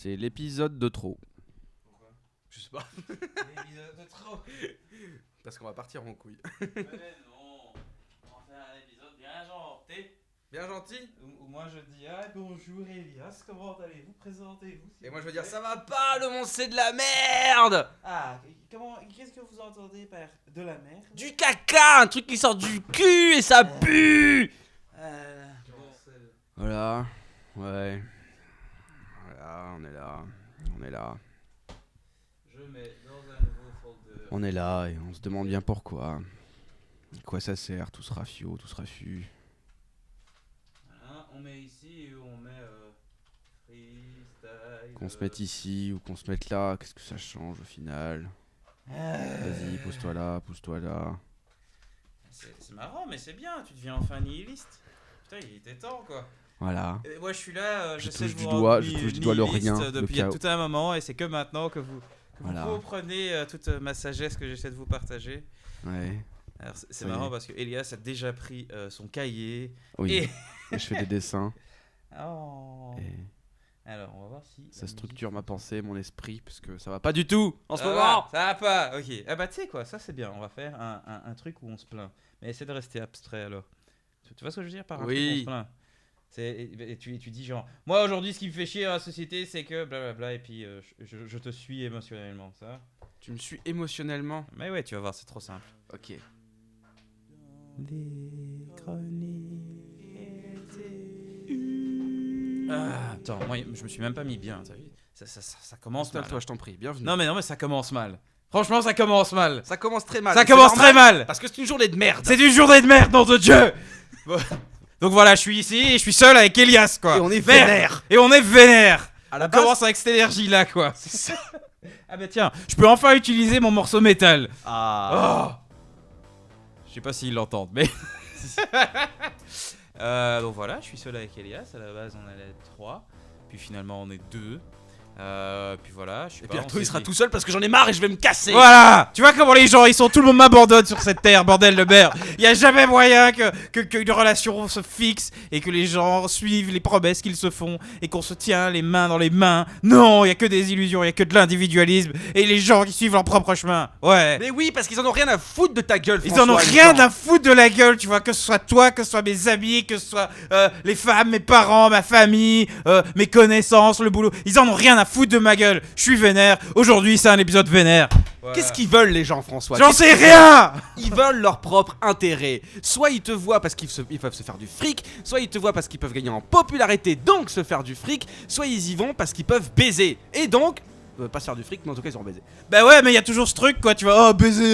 C'est l'épisode de trop. Pourquoi? Je sais pas. L'épisode de trop. Parce qu'on va partir en couille. Mais non, on va faire un épisode bien gentil. Bien gentil. Où moi je dis bonjour Elias, comment allez-vous? Présentez-vous. Et moi je veux dire ça va pas, le monde c'est de la merde. Qu'est-ce que vous entendez par de la merde? Du caca, un truc qui sort du cul et ça pue. Voilà, ouais. Voilà, on est là. On est là. Je mets dans un nouveau folder. On est là et on se demande bien pourquoi. À quoi ça sert, tout ce rafio, tout ce raffut. Voilà, on met ici et on met freestyle. Qu'on se mette ici ou qu'on se mette là, qu'est-ce que ça change au final? Vas-y, pousse-toi là, pousse-toi là. C'est marrant, mais c'est bien, tu deviens enfin nihiliste. Putain, il était temps quoi. Voilà. Et moi je suis là, Je j'essaie touche de du vous doigt, rendre je touche du doigt le nihiliste rien, le depuis chaos. tout un moment et c'est que maintenant que vous Voilà. comprenez toute ma sagesse que j'essaie de vous partager. Ouais. Alors c'est Ça y marrant est. parce que Elias a déjà pris son cahier. Oui. Et... Et je fais des dessins. Oh. Et Alors on va voir si ça structure ma pensée, mon esprit, parce que ça va pas du tout en ce ça moment. va, ça va pas. Ok. Ah bah tu sais quoi, ça c'est bien. On va faire un truc où on se plaint. Mais essaie de rester abstrait alors. Tu vois ce que je veux dire par un truc où on Oui. se plaint? Et tu dis genre, moi aujourd'hui ce qui me fait chier dans la société c'est que blablabla et puis je te suis émotionnellement, ça. Tu me suis émotionnellement. Mais ouais, tu vas voir, c'est trop simple. Ok. Attends, moi je me suis même pas mis bien, t'as vu? Ça commence mal. Installe-toi, je t'en prie. Bienvenue. Non mais ça commence mal. Franchement ça commence mal. Ça commence très mal. Ça Et c'est commence très normal, mal. Parce que c'est une journée de merde. C'est une journée de merde, nom de Dieu. Donc voilà, je suis ici et je suis seul avec Elias quoi. Et on est Merde. vénère. Et on est vénère. À la On base, commence avec cette énergie là quoi. Ah bah tiens, je peux enfin utiliser mon morceau métal. Ah. Oh. Je sais pas s'ils l'entendent, mais. Donc voilà, je suis seul avec Elias. À la base, on allait être 3. Puis finalement, on est 2. Puis voilà, je sais Et pas. puis on Arthur, s'est il sera dit- tout seul parce que j'en ai marre et je vais me casser. Voilà. Tu vois comment les gens, tout le monde m'abandonne sur cette terre, bordel de merde. Il y a jamais moyen qu'une relation se fixe et que les gens suivent les promesses qu'ils se font et qu'on se tient les mains dans les mains. Non, il y a que des illusions, il y a que de l'individualisme et les gens qui suivent leur propre chemin. Ouais. Mais oui, parce qu'ils en ont rien à foutre de ta gueule. Ils en ont François, rien Mitterrand. à foutre de la gueule, tu vois, que ce soit toi, que ce soit mes amis, que ce soit les femmes, mes parents, ma famille, mes connaissances, le boulot. Ils en ont rien à foutre de ma gueule. Je suis vénère. Aujourd'hui, c'est un épisode vénère. Qu'est-ce qu'ils veulent les gens, François? J'en Qu'est-ce sais qu'ils rien. Ils veulent leur propre intérêt. Soit ils te voient parce ils peuvent se faire du fric, soit ils te voient parce qu'ils peuvent gagner en popularité, donc se faire du fric, soit ils y vont parce qu'ils peuvent baiser. Et donc, pas se faire du fric, mais en tout cas ils ont baisé. Bah ouais, mais il y a toujours ce truc, quoi, tu vois. Oh, baiser,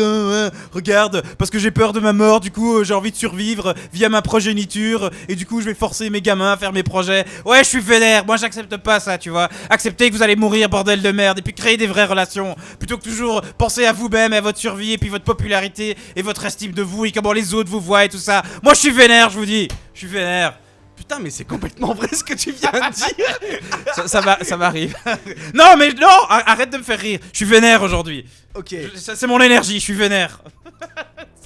regarde, parce que j'ai peur de ma mort, du coup, j'ai envie de survivre via ma progéniture, et du coup, je vais forcer mes gamins à faire mes projets. Ouais, je suis vénère, moi j'accepte pas ça, tu vois. Acceptez que vous allez mourir, bordel de merde, et puis créer des vraies relations. Plutôt que toujours penser à vous-même, à votre survie, et puis votre popularité, et votre estime de vous, et comment les autres vous voient, et tout ça. Moi, je suis vénère, je vous dis. Je suis vénère. Putain, mais c'est complètement vrai ce que tu viens de dire. Ça m'arrive. Non, mais non, arrête de me faire rire. Je suis vénère aujourd'hui. Ok. C'est mon énergie, je suis vénère.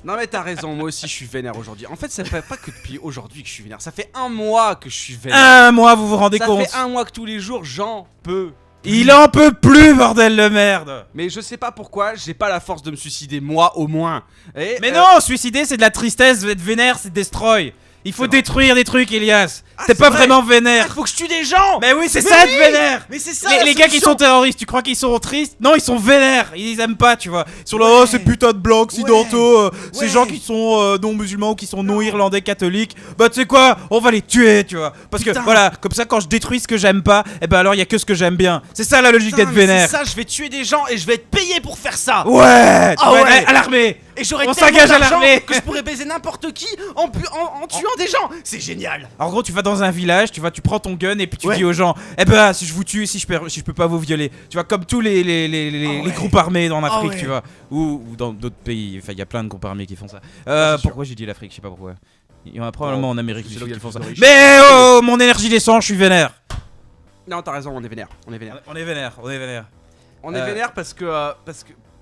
Non mais t'as raison, moi aussi je suis vénère aujourd'hui. En fait, ça fait pas que depuis aujourd'hui que je suis vénère. Ça fait un mois que je suis vénère. Un mois, vous vous rendez Ça compte? fait un mois que tous les jours j'en peux. Il en peut plus, bordel de merde. Mais je sais pas pourquoi, j'ai pas la force de me suicider, moi au moins. Et, Mais non, suicider, c'est de la tristesse. Être vénère, c'est destroy. Il faut détruire des trucs, Elias. Ah, T'es c'est pas vrai. vraiment Ah, vénère. faut que je tue des gens. Mais oui, c'est Mais ça, oui. être vénère. Mais c'est ça. Les gars qui sont terroristes, tu crois qu'ils sont tristes? Non, ils sont vénères. Ils aiment pas, tu vois. Ils sont là, oh, ces putains de blancs occidentaux, ces Ouais. gens qui sont non musulmans ou qui sont non irlandais catholiques. Bah, tu sais quoi? On va les tuer, tu vois. Parce que Putain. voilà, comme ça, quand je détruis ce que j'aime pas, et ben alors il y a que ce que j'aime bien. C'est ça la logique Putain, d'être mais vénère. c'est ça, je vais tuer des gens et je vais être payé pour faire ça. Ouais, tu Ah vas ouais. aller à l'armée. Et j'aurais On tellement s'engage à d'argent l'armée. que je pourrais baiser n'importe qui en tuant des gens. C'est génial. En gros, tu vas dans un village, tu prends ton gun et puis tu Ouais. dis aux gens, eh ben si je vous tue, si je peux pas vous violer. Tu vois, comme tous les ouais. groupes armés en Afrique, ouais. tu vois, ou dans d'autres pays. Enfin, il y a plein de groupes armés qui font ça. c'est sûr. Pourquoi j'ai dit l'Afrique? Je sais pas pourquoi. Il y en a probablement en Amérique du c'est là où Sud il y a qui le font ça. plus de riches. Mais oh, mon énergie descend, je suis vénère. Non, t'as raison, on est vénère. On est vénère. On est vénère, on est vénère. On est vénère parce que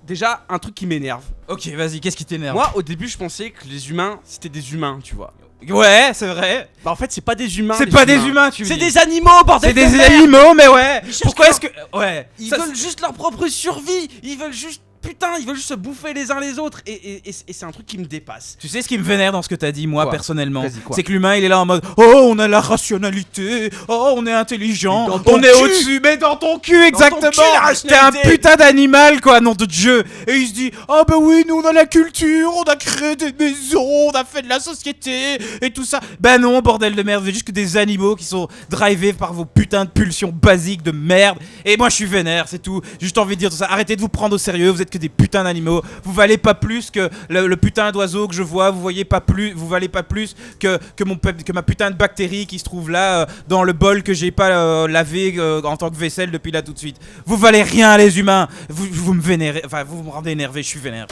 déjà un truc qui m'énerve. Ok, vas-y, qu'est-ce qui t'énerve? Moi, au début, je pensais que les humains, c'était des humains, tu vois. Ouais, c'est vrai. Bah en fait c'est pas des humains. C'est les pas des humains, tu C'est dis. des animaux, bordel C'est de des merde. animaux, mais ouais. Ils cherchent Pourquoi leur- est-ce que. Ouais. Ils Ça, veulent juste leur propre survie. Ils veulent juste... Putain, ils veulent juste se bouffer les uns les autres. Et c'est un truc qui me dépasse. Tu sais ce qui me vénère dans ce que t'as dit, moi, Quoi personnellement? Vas-y, quoi C'est que l'humain, il est là en mode oh, on a la rationalité, oh, on est intelligent, Mais dans ton on est cul. au-dessus, mais dans ton cul, exactement! cul, la T'es un rationalité. putain d'animal, quoi, nom de Dieu! Et il se dit ah, bah oui, nous on a la culture, on a créé des maisons, on a fait de la société et tout ça. Bah non, bordel de merde, vous êtes juste que des animaux qui sont drivés par vos putains de pulsions basiques de merde. Et moi, je suis vénère, c'est tout. J'ai juste envie de dire tout ça. Arrêtez de vous prendre au sérieux, vous êtes que des putains d'animaux. Vous valez pas plus que le putain d'oiseau que je vois. Vous valez pas plus que ma putain de bactérie qui se trouve là dans le bol que j'ai pas lavé en tant que vaisselle depuis là tout de suite. Vous valez rien, les humains. Vous me vénérez, enfin vous me rendez énervé. Je suis vénère.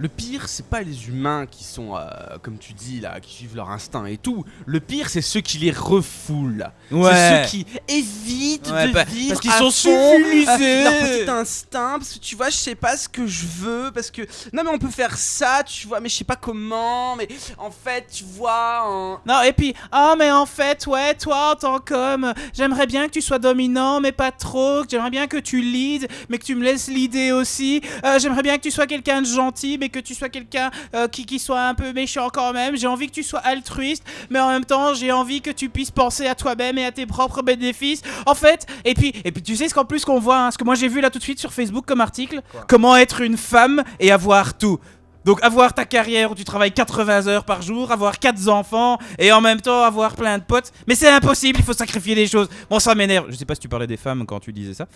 Le pire, c'est pas les humains qui sont, comme tu dis là, qui suivent leur instinct et tout. Le pire, c'est ceux qui les refoulent. Ouais. C'est ceux qui évitent Ouais, de bah, vivre parce qu'ils à sont fond, civilisés. leur petit instinct, parce que tu vois, je sais pas ce que je veux, parce que... Non mais on peut faire ça, tu vois, mais je sais pas comment, mais en fait, tu vois... Non, et puis, ah, mais en fait, ouais, toi, en tant qu'homme, j'aimerais bien que tu sois dominant, mais pas trop. J'aimerais bien que tu leads, mais que tu me laisses leader aussi. J'aimerais bien que tu sois quelqu'un de gentil, mais que tu sois quelqu'un qui soit un peu méchant quand même. J'ai envie que tu sois altruiste, mais en même temps, j'ai envie que tu puisses penser à toi-même et à tes propres bénéfices. En fait, et puis tu sais ce qu'en plus qu'on voit, hein, ce que moi j'ai vu là tout de suite sur Facebook comme article, comment être une femme et avoir tout. Donc avoir ta carrière où tu travailles 80 heures par jour, avoir 4 enfants et en même temps avoir plein de potes. Mais c'est impossible, il faut sacrifier des choses. Bon, ça m'énerve. Je sais pas si tu parlais des femmes quand tu disais ça.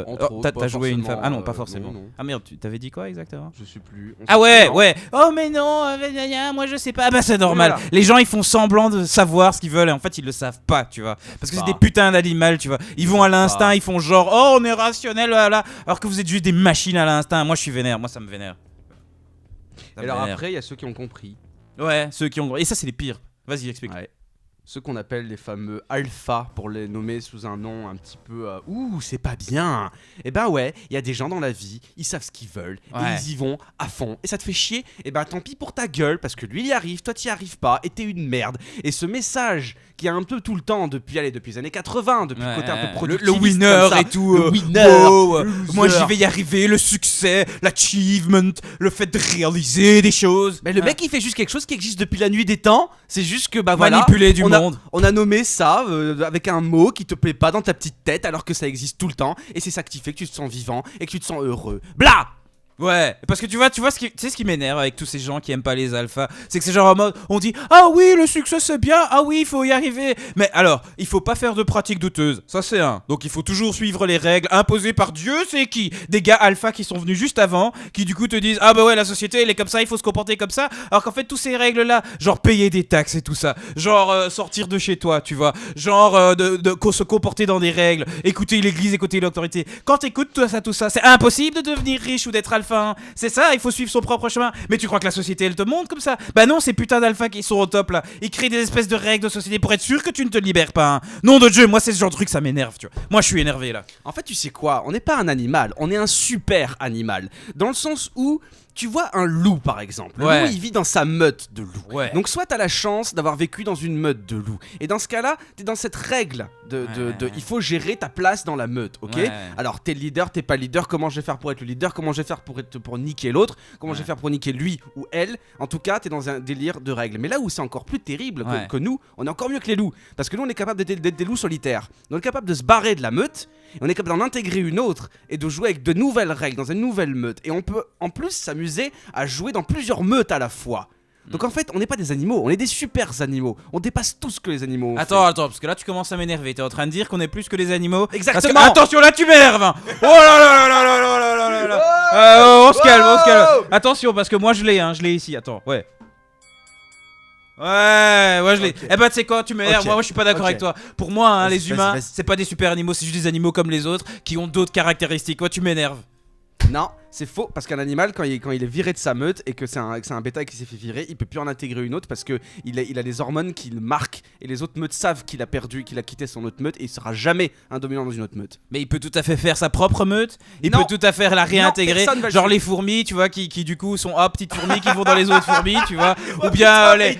Entre autres, pas T'as joué une forcément, femme. Ah non, pas forcément. non. Ah merde, tu t'avais dit quoi exactement? Je sais plus. On Ah sait ouais, plus, hein. ouais. Oh mais non, moi je sais pas. Ah bah c'est normal. Voilà. Les gens ils font semblant de savoir ce qu'ils veulent et en fait ils le savent pas, tu vois. Parce que c'est Pas. des putains d'animaux, tu vois. Ils vont à l'instinct, ils font genre oh on est rationnel, là. Alors que vous êtes juste des machines à l'instinct. Moi je suis vénère, moi ça me vénère. Ça Et me alors vénère. après, il y a ceux qui ont compris. Ouais, ceux qui ont. Et ça c'est les pires. Vas-y explique. Ouais. Ceux qu'on appelle les fameux alpha, pour les nommer sous un nom un petit peu ouh, c'est pas bien. Et ben ouais, il y a des gens dans la vie, ils savent ce qu'ils veulent Ouais. et ils y vont à fond. Et ça te fait chier, et ben tant pis pour ta gueule, parce que lui il y arrive, toi t'y arrives pas, et t'es une merde. Et ce message qui a un peu tout le temps depuis les années 80, depuis le côté un peu le productiviste winner comme ça. et tout. Le winner, wow, le loser. moi j'y vais y arriver, le succès, l'achievement, le fait de réaliser des choses. Mais le mec il fait juste quelque chose qui existe depuis la nuit des temps. C'est juste que bah voilà, Manipuler du monde. On a nommé ça avec un mot qui te plaît pas dans ta petite tête alors que ça existe tout le temps. Et c'est ça qui fait que tu te sens vivant et que tu te sens heureux. Blah. Ouais, parce que tu vois tu sais ce qui m'énerve avec tous ces gens qui aiment pas les alphas, c'est que c'est genre en mode, on dit ah oui le succès c'est bien, ah oui il faut y arriver, mais alors il faut pas faire de pratiques douteuses, ça c'est un. Donc il faut toujours suivre les règles imposées par Dieu, c'est qui? Des gars alpha qui sont venus juste avant, qui du coup te disent ah bah ouais la société elle est comme ça, il faut se comporter comme ça, alors qu'en fait tous ces règles là, genre payer des taxes et tout ça, genre sortir de chez toi, tu vois, genre se comporter dans des règles, écouter l'église, écouter l'autorité. Quand t'écoutes tout ça, c'est impossible de devenir riche ou d'être alpha. C'est ça, il faut suivre son propre chemin. Mais tu crois que la société elle te montre comme ça? Bah non, ces putains d'alphas qui sont au top là, ils créent des espèces de règles de société pour être sûr que tu ne te libères pas. Hein. Nom de Dieu, moi c'est ce genre de truc, ça m'énerve, tu vois. Moi je suis énervé là. En fait, tu sais quoi? On n'est pas un animal, on est un super animal. Dans le sens où tu vois un loup par exemple. Le Ouais. loup il vit dans sa meute de loups. Ouais. Donc soit t'as la chance d'avoir vécu dans une meute de loups. Et dans ce cas-là, t'es dans cette règle de il faut gérer ta place dans la meute, ok? Ouais. Alors t'es le leader, t'es pas le leader, comment je vais faire pour être le leader? Comment je vais faire pour niquer l'autre? Comment je vais faire pour niquer lui ou elle? En tout cas, t'es dans un délire de règles. Mais là où c'est encore plus terrible que nous, on est encore mieux que les loups. Parce que nous on est capable d'être des loups solitaires. On est capable de se barrer de la meute, et on est capable d'en intégrer une autre et de jouer avec de nouvelles règles dans une nouvelle meute. Et on peut en plus s'amuser à jouer dans plusieurs meutes à la fois. Donc en fait, on n'est pas des animaux, on est des super animaux. On dépasse tout ce que les animaux ont Attends, fait. parce que là tu commences à m'énerver. T'es en train de dire qu'on est plus que les animaux. Exactement. Parce que, attention, là tu m'énerves. Hein. Oh là là là là là là là là là. On se calme, on se calme. Attention, parce que moi je l'ai ici. Attends, ouais. Ouais, je l'ai. Ok. Eh ben, tu sais quoi, tu m'énerves. Ok. moi je suis pas d'accord Ok. avec toi. Pour moi, hein, Vas-y, les vas-y, humains, vas-y. c'est pas des super animaux, c'est juste des animaux comme les autres qui ont d'autres caractéristiques. Moi, tu m'énerves. Non, c'est faux parce qu'un animal quand il est viré de sa meute et que c'est un bétail qui s'est fait virer, il peut plus en intégrer une autre parce que il a des hormones qui le marquent et les autres meutes savent qu'il a perdu, qu'il a quitté son autre meute et il sera jamais un dominant dans une autre meute. Mais il peut tout à fait faire sa propre meute. Il Non. peut tout à fait la réintégrer. personne va Genre jouer. les fourmis, tu vois, qui du coup sont petites fourmis qui vont dans les autres fourmis, tu vois. Ou bien les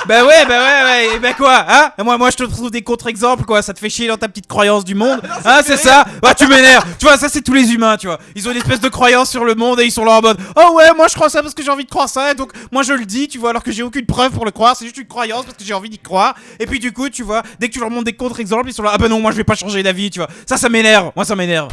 ouais, et bah quoi, hein? Moi je te trouve des contre-exemples, quoi, ça te fait chier dans ta petite croyance du monde, hein, c'est ça? Bah tu m'énerves, tu vois, ça c'est tous les humains, tu vois, ils ont une espèce de croyance sur le monde et ils sont là en mode, oh ouais, moi je crois ça parce que j'ai envie de croire ça, et donc moi je le dis, tu vois, alors que j'ai aucune preuve pour le croire, c'est juste une croyance parce que j'ai envie d'y croire, et puis du coup, tu vois, dès que tu leur montres des contre-exemples, ils sont là, ah bah non, moi je vais pas changer d'avis, tu vois, ça m'énerve, moi ça m'énerve.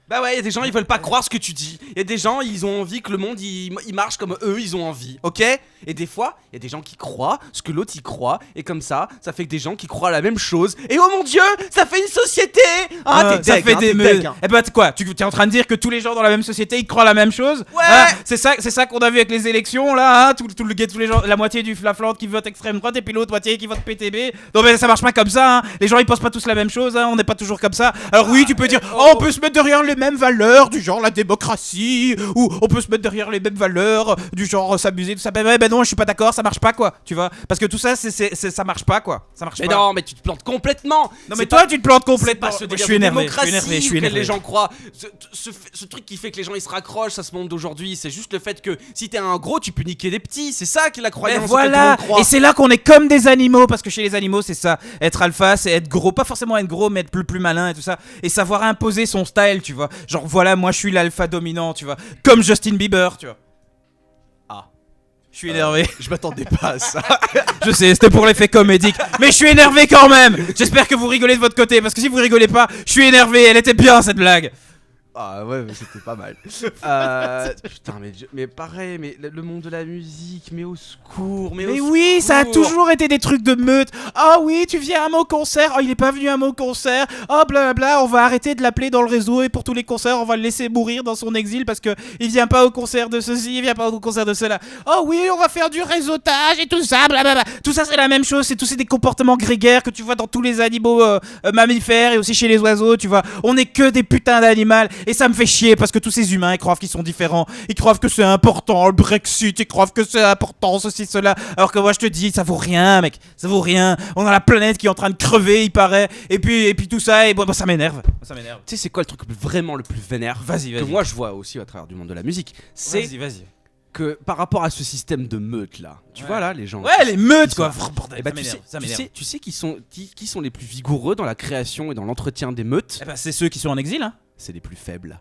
Bah ouais, il y a des gens ils veulent pas croire ce que tu dis. Il y a des gens ils ont envie que le monde il marche comme eux ils ont envie, ok? Et des fois, il y a des gens qui croient ce que l'autre y croit et comme ça fait que des gens qui croient la même chose. Et oh mon dieu, ça fait une société. Ah t'es ça deg, fait hein, des t'es meufs. deg, hein. Eh bah quoi, tu es en train de dire que tous les gens dans la même société ils croient la même chose? Ouais. Hein, c'est ça qu'on a vu avec les élections là, hein, tous les gens, la moitié du Flafland qui vote extrême droite et puis l'autre moitié qui vote PTB. Non mais ça marche pas comme ça, hein. Les gens ils pensent pas tous la même chose, hein. On n'est pas toujours comme ça. Alors oui, tu peux dire, oh on peut se mettre derrière les mêmes valeurs du genre la démocratie, ou on peut se mettre derrière les mêmes valeurs du genre s'amuser tout ça. Ben non, je suis pas d'accord, ça marche pas quoi, tu vois, parce que tout ça ça marche pas quoi, ça marche Mais pas. non, mais tu te plantes complètement. Non mais toi tu te plantes C'est complètement. pas ce Je délire suis de énervé, démocratie je suis auquel énervé. les gens croient. Ce truc qui fait que les gens ils se raccrochent à ce monde d'aujourd'hui, c'est juste le fait que si t'es un gros, tu peux niquer des petits. C'est ça qui est la Mais croyance. voilà, auquel tout le monde croit. et c'est là qu'on est comme des animaux, parce que chez les animaux c'est ça, être alpha c'est être gros, pas forcément être gros mais être plus malin et tout ça, et savoir imposer son style, tu vois, genre voilà, moi je suis l'alpha dominant, tu vois, comme Justin Bieber, tu vois. Ah. Je suis énervé. Je m'attendais pas à ça. Je sais, c'était pour l'effet comédique, mais je suis énervé quand même. J'espère que vous rigolez de votre côté, parce que si vous rigolez pas, je suis énervé, elle était bien cette blague. Ah ouais, mais c'était pas mal. Putain, mais pareil, mais le monde de la musique, mais au secours, Mais oui, ça a toujours été des trucs de meute. Ah oui, tu viens à mon concert. Oh, il est pas venu à mon concert. Oh, blablabla, on va arrêter de l'appeler dans le réseau et pour tous les concerts, on va le laisser mourir dans son exil parce que il vient pas au concert de ceci, il vient pas au concert de cela. Oh oui, on va faire du réseautage et tout ça, blablabla. Tout ça, c'est la même chose. C'est tous ces des comportements grégaires que tu vois dans tous les animaux mammifères et aussi chez les oiseaux, tu vois. On est que des putains d'animaux. Et ça me fait chier parce que tous ces humains ils croient qu'ils sont différents, ils croient que c'est important le Brexit, ils croient que c'est important ceci cela, alors que moi je te dis ça vaut rien mec, ça vaut rien, on a la planète qui est en train de crever il paraît, et puis tout ça, et bon, ça m'énerve, Tu sais c'est quoi le truc vraiment le plus vénère Vas-y. que moi je vois aussi à travers du monde de la musique, c'est Vas-y. que par rapport à ce système de meute là, tu vois là les gens. Ouais, les meutes Ils quoi. sont- Bordel, Eh bah, ça m'énerve, ça m'énerve. tu sais qui sont les plus vigoureux dans la création et dans l'entretien des meutes, Eh ben, c'est ceux qui sont en exil, hein. c'est les plus faibles.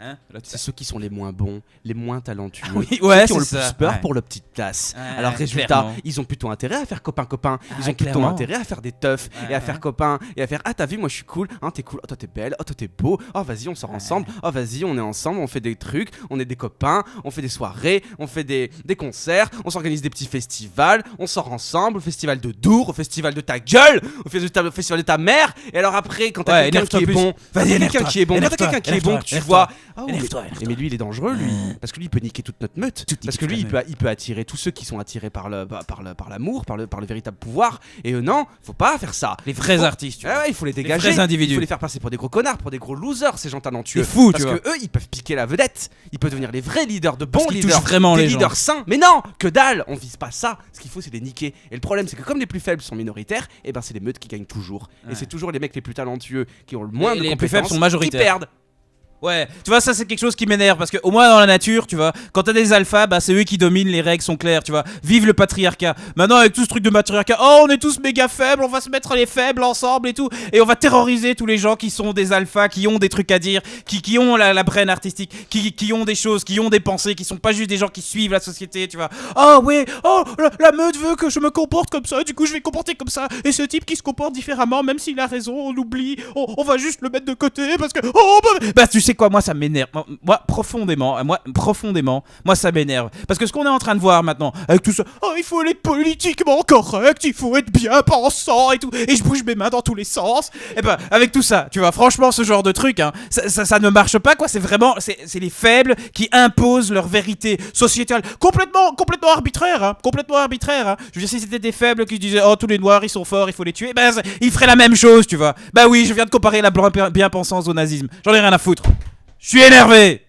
Hein C'est ceux qui sont les moins bons, les moins talentueux, oui, ceux ouais, qui ont le c'est plus ça, peur ouais. pour leur petite place. Ouais, Alors résultat, clairement. ils ont plutôt intérêt à faire copain-copain, ils ont plutôt clairement. intérêt à faire des teufs et à faire copain et à faire ah t'as vu moi je suis cool, hein t'es cool, oh toi t'es belle, oh toi t'es beau, oh vas-y on sort ensemble, oh vas-y on est ensemble, on fait des trucs, on est des copains, on fait des soirées, on fait des concerts, on s'organise des petits festivals, on sort ensemble au festival de Dour, au festival de ta gueule, au festival de ta mère, et alors après quand t'as Ouais, quelqu'un qui est énerve-toi bon, plus. Vas-y, quelqu'un qui est bon, énerve-toi, quelqu'un qui est bon, que tu énerve-toi, vois, ah ouais, énerve-toi. mais lui il est dangereux lui, parce que lui il peut niquer toute notre meute, Tout parce que niquer lui toute la il peut attirer tous ceux qui sont attirés par l'amour, par le véritable pouvoir, et non, faut pas faire ça. Les vrais Faut- artistes, tu vois. Ouais, il faut les dégager, vrais individus. il faut les faire passer pour des gros connards, pour des gros losers, ces gens talentueux. C'est fou, parce tu vois. que eux ils peuvent piquer la vedette, ils peuvent devenir les vrais leaders, de Parce bons qu'ils leaders, touchent vraiment des les gens. leaders sains. Mais non, que dalle, on vise pas ça. Ce qu'il faut c'est les niquer. Et le problème c'est que comme les plus faibles sont minoritaires, et ben c'est les meutes qui gagnent toujours. Ouais. Et c'est toujours les mecs les plus talentueux qui ont le moins Et de les plus compétences faibles sont majoritaires. qui perdent. Ouais, tu vois, ça c'est quelque chose qui m'énerve parce que au moins dans la nature, tu vois, quand t'as des alphas, bah c'est eux qui dominent, les règles sont claires, tu vois. Vive le patriarcat. Maintenant avec tout ce truc de matriarcat, oh on est tous méga faibles, on va se mettre les faibles ensemble et tout, et on va terroriser tous les gens qui sont des alphas, qui ont des trucs à dire, qui ont la brain artistique, qui ont des choses, qui ont des pensées, qui sont pas juste des gens qui suivent la société, tu vois. Oh ouais, oh la meute veut que je me comporte comme ça, du coup je vais comporter comme ça, et ce type qui se comporte différemment, même s'il a raison, on l'oublie, on va juste le mettre de côté parce que oh bah tu sais quoi, moi ça m'énerve, moi profondément, moi ça m'énerve parce que ce qu'on est en train de voir maintenant avec tout ça, oh il faut être politiquement correct, il faut être bien pensant et tout, et je bouge mes mains dans tous les sens, et ben avec tout ça, tu vois, franchement ce genre de truc, hein, ça ne marche pas quoi, c'est vraiment, c'est les faibles qui imposent leur vérité sociétale, complètement arbitraire, hein, je veux dire si c'était des faibles qui disaient oh tous les noirs ils sont forts, il faut les tuer, ben ils feraient la même chose, tu vois, bah oui je viens de comparer la bien-pensance au nazisme, j'en ai rien à foutre. Je suis énervé.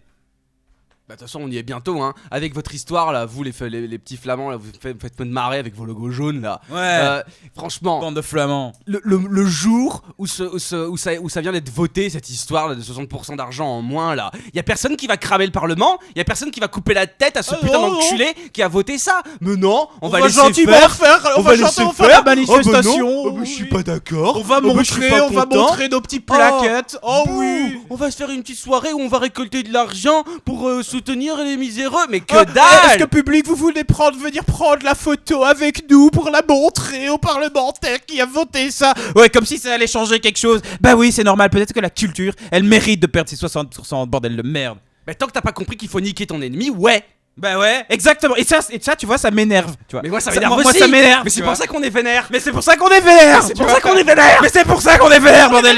Bah, de toute façon, on y est bientôt, hein. Avec votre histoire, là, vous, les petits flamands, là, vous faites me marrer avec vos logos jaunes, là. Ouais. Franchement, Bande de flamands. le jour où ça vient d'être voté, cette histoire là, de 60% d'argent en moins, là, y a personne qui va cramer le Parlement, y a personne qui va couper la tête à ce putain non, d'enculé qui a voté ça. Mais non, on va laisser gentiment faire. on va gentiment faire la manifestation. Oh, bah, je suis pas d'accord. On va montrer nos petites plaquettes. Oh oui. On va se faire une petite soirée où on va récolter de l'argent pour soutenir les miséreux. Mais que Est-ce dalle. que public, vous voulez venir prendre la photo avec nous pour la montrer au parlementaire qui a voté ça? Ouais, comme si ça allait changer quelque chose. Bah oui, c'est normal. Peut-être que la culture, elle mérite de perdre ses 60%, bordel de merde. Mais tant que t'as pas compris qu'il faut niquer ton ennemi, ouais. Bah ouais, exactement. Et ça, tu vois, ça m'énerve. Tu vois. Mais moi ça m'énerve aussi. Moi, ça m'énerve. Mais c'est pour ça qu'on est vénère. Mais c'est pour ça qu'on est vénère. C'est pour ça qu'on est vénère. Mais c'est pour ça qu'on est vénère, bordel.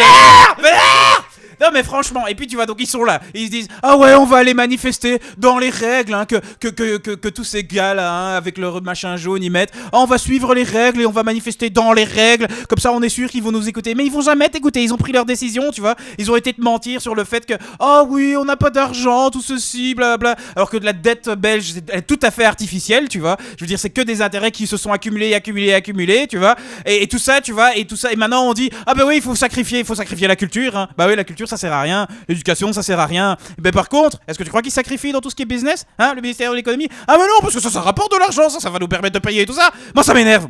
Vénère. Non mais franchement, et puis tu vois, donc ils sont là, ils se disent ah ouais, on va aller manifester dans les règles, hein, que tous ces gars là, hein, avec leur machin jaune, ils mettent ah, on va suivre les règles et on va manifester dans les règles, comme ça on est sûr qu'ils vont nous écouter. Mais ils vont jamais t'écouter, ils ont pris leur décision, tu vois, ils ont été te mentir sur le fait que ah oui, on n'a pas d'argent, tout ceci, blablabla, alors que de la dette belge elle est tout à fait artificielle, tu vois, je veux dire, c'est que des intérêts qui se sont accumulés, tu vois, et tout ça, tu vois, et tout ça, et maintenant on dit ah bah oui, il faut sacrifier la culture, hein. Bah oui, la culture ça sert à rien, l'éducation ça sert à rien. Mais par contre, est-ce que tu crois qu'ils sacrifient dans tout ce qui est business, hein, le ministère de l'économie? Ah mais non, parce que ça rapporte de l'argent, ça va nous permettre de payer tout ça. Moi ça m'énerve.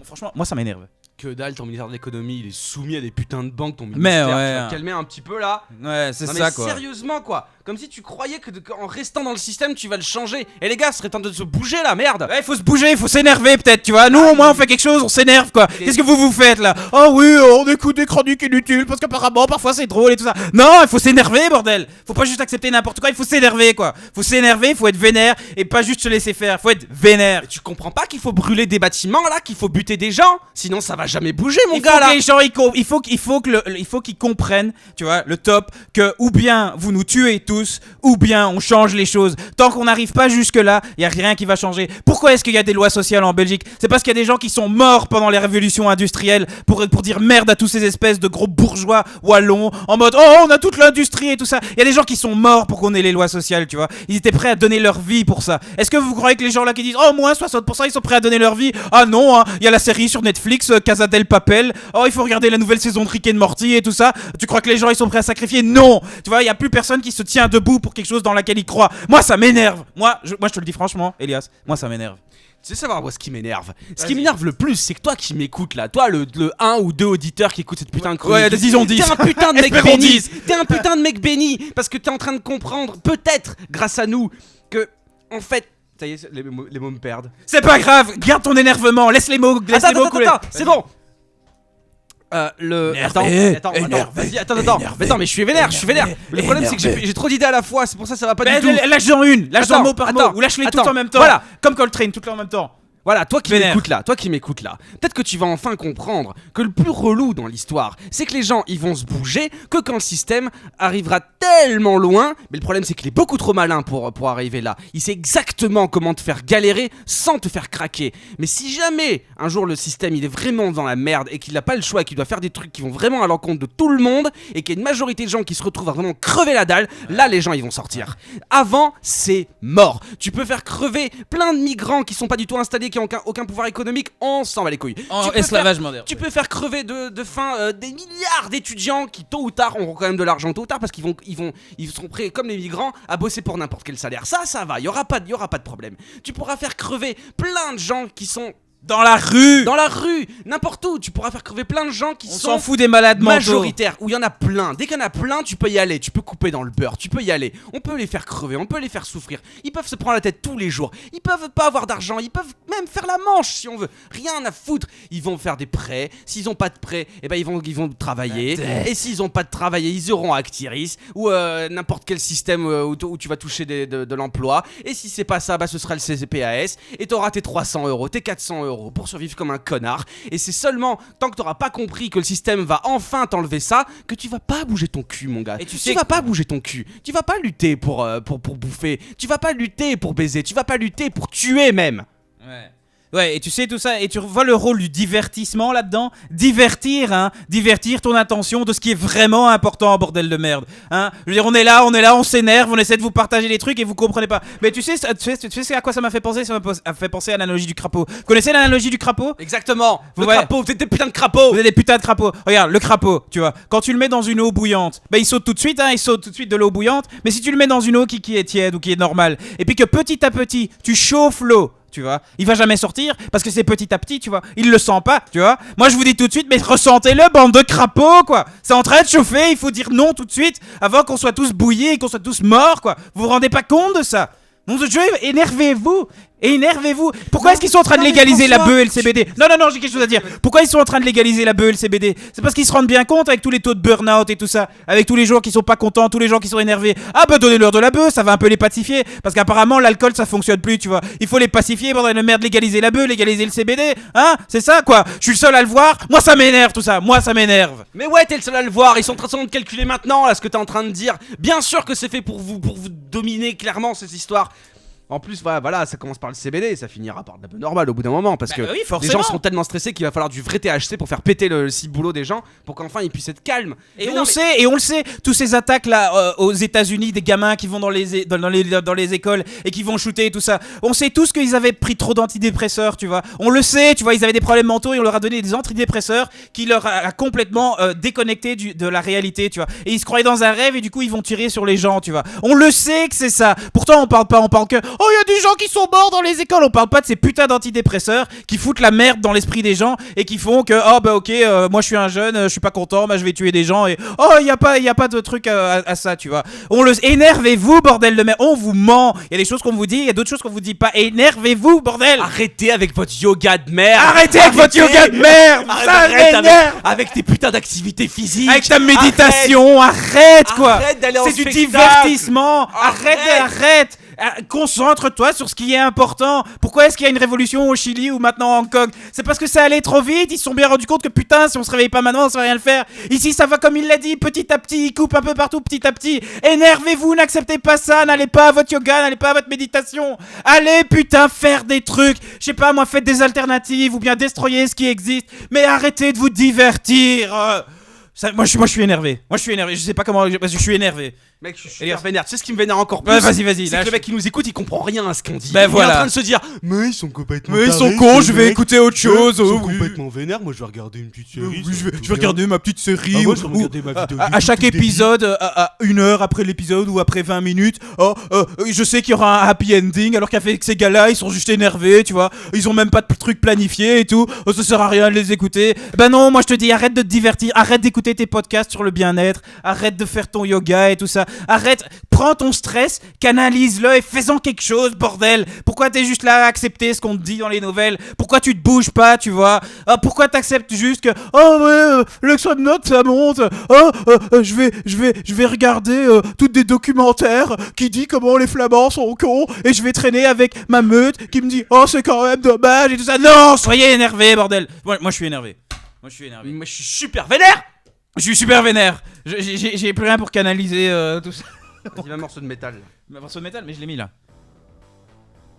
Franchement, moi ça m'énerve. Que dalle, ton ministère de l'économie, il est soumis à des putains de banques, ton ministère. Mais ouais. Tu vas te calmer un petit peu là. Ouais, c'est Non, ça mais quoi. sérieusement quoi. Comme si tu croyais qu'en restant dans le système tu vas le changer. Et les gars, ce serait temps de se bouger là, merde. Ouais, il faut se bouger, il faut s'énerver peut-être, tu vois. Nous au moins on fait quelque chose, on s'énerve quoi. Qu'est-ce que vous faites là? Oh oui, on écoute des chroniques inutiles parce qu'apparemment parfois c'est drôle et tout ça. Non, il faut s'énerver, bordel. Faut pas juste accepter n'importe quoi, il faut s'énerver quoi. Faut s'énerver, faut être vénère et pas juste se laisser faire. Faut être vénère. Mais tu comprends pas qu'il faut brûler des bâtiments là, qu'il faut buter des gens, sinon ça va jamais bouger mon Il gars faut là. que les gens il faut qu'ils comprennent, tu vois, le top, que ou bien vous nous tuez tous, ou bien on change les choses. Tant qu'on n'arrive pas jusque là, il y a rien qui va changer. Pourquoi est-ce qu'il y a des lois sociales en Belgique? C'est parce qu'il y a des gens qui sont morts pendant les révolutions industrielles pour dire merde à tous ces espèces de gros bourgeois wallons en mode oh on a toute l'industrie et tout ça. Il y a des gens qui sont morts pour qu'on ait les lois sociales, tu vois. Ils étaient prêts à donner leur vie pour ça. Est-ce que vous croyez que les gens là qui disent oh moins 60% ils sont prêts à donner leur vie? Ah non, hein, il y a la série sur Netflix Casa del Papel. Oh il faut regarder la nouvelle saison de Rick and Morty et tout ça. Tu crois que les gens ils sont prêts à sacrifier? Non. Tu vois, il y a plus personne qui se tient debout pour quelque chose dans laquelle il croit. Moi ça m'énerve. Moi je te le dis franchement, Elias, moi ça m'énerve. Tu sais savoir moi ce qui m'énerve. Ce qui m'énerve le plus, c'est que toi qui m'écoutes là, toi le 1 ou 2 auditeurs qui écoutent cette putain de chronique. Ouais, disons 10. T'es un putain de mec Espérons béni. 10. T'es un putain de mec béni parce que t'es en train de comprendre, peut-être grâce à nous, que en fait, ça y est, les mots me perdent. C'est pas grave, garde ton énervement, laisse les mots couler. Attends, c'est bon. Énervé, Attends, énervé, vas-y, attends. énervé, Mais attends, mais je suis vénère. Le problème c'est que énervé. j'ai trop d'idées à la fois, c'est pour ça va pas du tout. Lâche-en une, lâche-en mot par mot, attends, ou lâche-les toutes attends, en même temps. voilà. Comme Coltrane, toutes en même temps. Voilà, toi qui Vénère. m'écoutes là, peut-être que tu vas enfin comprendre que le plus relou dans l'histoire, c'est que les gens ils vont se bouger que quand le système arrivera tellement loin. Mais le problème c'est qu'il est beaucoup trop malin pour arriver là. Il sait exactement comment te faire galérer sans te faire craquer. Mais si jamais un jour le système il est vraiment dans la merde et qu'il n'a pas le choix et qu'il doit faire des trucs qui vont vraiment à l'encontre de tout le monde et qu'il y a une majorité de gens qui se retrouvent à vraiment crever la dalle, là les gens ils vont sortir. Avant c'est mort. Tu peux faire crever plein de migrants qui sont pas du tout installés, qui n'ont aucun pouvoir économique, on s'en bat les couilles. En esclavage moderne. Tu peux faire crever de faim des milliards d'étudiants qui tôt ou tard auront quand même de l'argent tôt ou tard parce qu'ils seront prêts comme les migrants à bosser pour n'importe quel salaire. Ça va, il y aura pas de problème. Tu pourras faire crever plein de gens qui sont dans la rue, n'importe où. Tu pourras faire crever plein de gens qui on sont s'en fout des malades mentaux. majoritaires, où il y en a plein. Dès qu'il y en a plein, tu peux y aller, tu peux couper dans le beurre, tu peux y aller. On peut les faire crever, on peut les faire souffrir. Ils peuvent se prendre la tête tous les jours. Ils peuvent pas avoir d'argent, ils peuvent même faire la manche si on veut. Rien à foutre. Ils vont faire des prêts. S'ils ont pas de prêts, eh ben ils vont travailler. Et s'ils ont pas de travail, ils auront Actiris ou n'importe quel système où tu vas toucher de l'emploi. Et si c'est pas ça, bah ce sera le CPAS. Et t'auras tes 300 euros, tes 400 euros pour survivre comme un connard. Et c'est seulement tant que t'auras pas compris que le système va enfin t'enlever ça que tu vas pas bouger ton cul, mon gars. Et tu vas pas bouger ton cul. Tu vas pas lutter pour bouffer. Tu vas pas lutter pour baiser. Tu vas pas lutter pour tuer même. Ouais. Ouais, et tu sais tout ça, et tu vois le rôle du divertissement là-dedans. Divertir ton attention de ce qui est vraiment important, bordel de merde. Hein, je veux dire, on est là, on s'énerve, on essaie de vous partager les trucs et vous comprenez pas. Mais tu sais à quoi ça m'a fait penser? Ça m'a fait penser à l'analogie du crapaud. Vous connaissez l'analogie du crapaud? Exactement. Le Ouais. crapaud, vous êtes des putains de crapauds. Vous êtes des putains de crapauds. Regarde, le crapaud, tu vois, quand tu le mets dans une eau bouillante, bah il saute tout de suite, il saute tout de suite de l'eau bouillante. Mais si tu le mets dans une eau qui est tiède ou qui est normale, et puis que petit à petit, tu chauffes l'eau, tu vois, il va jamais sortir parce que c'est petit à petit, tu vois, il le sent pas, tu vois. Moi je vous dis tout de suite, mais ressentez-le, bande de crapauds, quoi. C'est en train de chauffer, il faut dire non tout de suite avant qu'on soit tous bouillis et qu'on soit tous morts, quoi. Vous vous rendez pas compte de ça? Nom de Dieu, énervez-vous. Pourquoi est-ce qu'ils sont en train de légaliser la bœuf et le CBD? Non, j'ai quelque chose à dire. Pourquoi ils sont en train de légaliser la bœuf et le CBD? C'est parce qu'ils se rendent bien compte avec tous les taux de burn-out et tout ça, avec tous les gens qui sont pas contents, tous les gens qui sont énervés. Ah bah donnez-leur de la bœuf, ça va un peu les pacifier. Parce qu'apparemment l'alcool ça fonctionne plus, tu vois. Il faut les pacifier, bordel de merde, légaliser la bœuf, légaliser le CBD. Hein? C'est ça quoi. Je suis le seul à le voir. Moi ça m'énerve tout ça. Moi ça m'énerve. Mais ouais, t'es le seul à le voir. Ils sont en train de calculer maintenant là ce que t'es en train de dire. Bien sûr que c'est fait pour vous dominer clairement ces histoires. En plus, voilà, ça commence par le CBD, ça finira par de la bœuf normale au bout d'un moment parce que oui, les gens seront tellement stressés qu'il va falloir du vrai THC pour faire péter le ciboulot des gens pour qu'enfin ils puissent être calmes. Et on le sait, tous ces attaques là aux États-Unis, des gamins qui vont dans les écoles et qui vont shooter et tout ça. On sait tous qu'ils avaient pris trop d'antidépresseurs, tu vois. On le sait, tu vois, ils avaient des problèmes mentaux et on leur a donné des antidépresseurs qui leur a complètement déconnecté de la réalité, tu vois. Et ils se croyaient dans un rêve et du coup ils vont tirer sur les gens, tu vois. On le sait que c'est ça. Pourtant on parle que oh, il y a des gens qui sont morts dans les écoles. On parle pas de ces putains d'antidépresseurs qui foutent la merde dans l'esprit des gens et qui font que oh bah ok, moi je suis un jeune, je suis pas content, bah je vais tuer des gens et oh il y a pas de truc à ça, tu vois. Énervez-vous bordel de merde. On vous ment. Il y a des choses qu'on vous dit, il y a d'autres choses qu'on vous dit pas. Énervez-vous bordel. Arrêtez avec votre yoga de merde. Arrêtez avec votre yoga de merde. Ça m'énerve. Avec tes putains d'activités physiques. Avec ta méditation. Arrête quoi. Arrête d'aller en C'est du spectacle. divertissement. Arrête. Concentre-toi sur ce qui est important. Pourquoi est-ce qu'il y a une révolution au Chili ou maintenant à Hong Kong? C'est parce que ça allait trop vite. Ils se sont bien rendus compte que putain, si on se réveille pas maintenant, on sait rien le faire. Ici, ça va comme il l'a dit, petit à petit. Il coupe un peu partout, petit à petit. Énervez-vous, n'acceptez pas ça. N'allez pas à votre yoga, n'allez pas à votre méditation. Allez, putain, faire des trucs. Je sais pas, moi, faites des alternatives ou bien destroyer ce qui existe. Mais arrêtez de vous divertir. Moi, je suis énervé. Je sais pas comment. Parce que je suis énervé. Mec, je suis super vénère. Tu sais ce qui me vénère encore plus? Ouais, vas-y. C'est que le mec qui nous écoute, il comprend rien à ce qu'on dit. Ben voilà. Il est en train de se dire, mais ils sont complètement Mais ils sont tarés, cons, ces je vais mecs. écouter autre chose. Ils sont oh, oui. complètement vénères. Moi, je vais regarder une petite série. Oui, je vais regarder ma petite série. Ah, moi, je vais regarder ma vidéo à chaque YouTube épisode, à 1 heure après l'épisode ou après 20 minutes, je sais qu'il y aura un happy ending, alors qu'avec ces gars-là, ils sont juste énervés, tu vois. Ils ont même pas de truc planifié et tout. Oh, ça sert à rien de les écouter. Ben non, moi je te dis, arrête de te divertir, arrête d'écouter tes podcasts sur le bien-être, arrête de faire ton yoga et tout ça. Arrête, prends ton stress, canalise-le et fais-en quelque chose, bordel. Pourquoi t'es juste là à accepter ce qu'on te dit dans les nouvelles? Pourquoi tu te bouges pas, tu vois? Pourquoi t'acceptes juste que oh ouais, l'extrême note ça monte. Je vais regarder toutes des documentaires qui dit comment les Flamands sont cons et je vais traîner avec ma meute qui me dit oh c'est quand même dommage et tout ça. Non, soyez énervés, bordel. Moi je suis énervé. Moi je suis super vénère. Je suis super vénère. J'ai plus rien pour canaliser tout ça. Vas-y, un morceau de métal. Un morceau de métal, mais je l'ai mis là.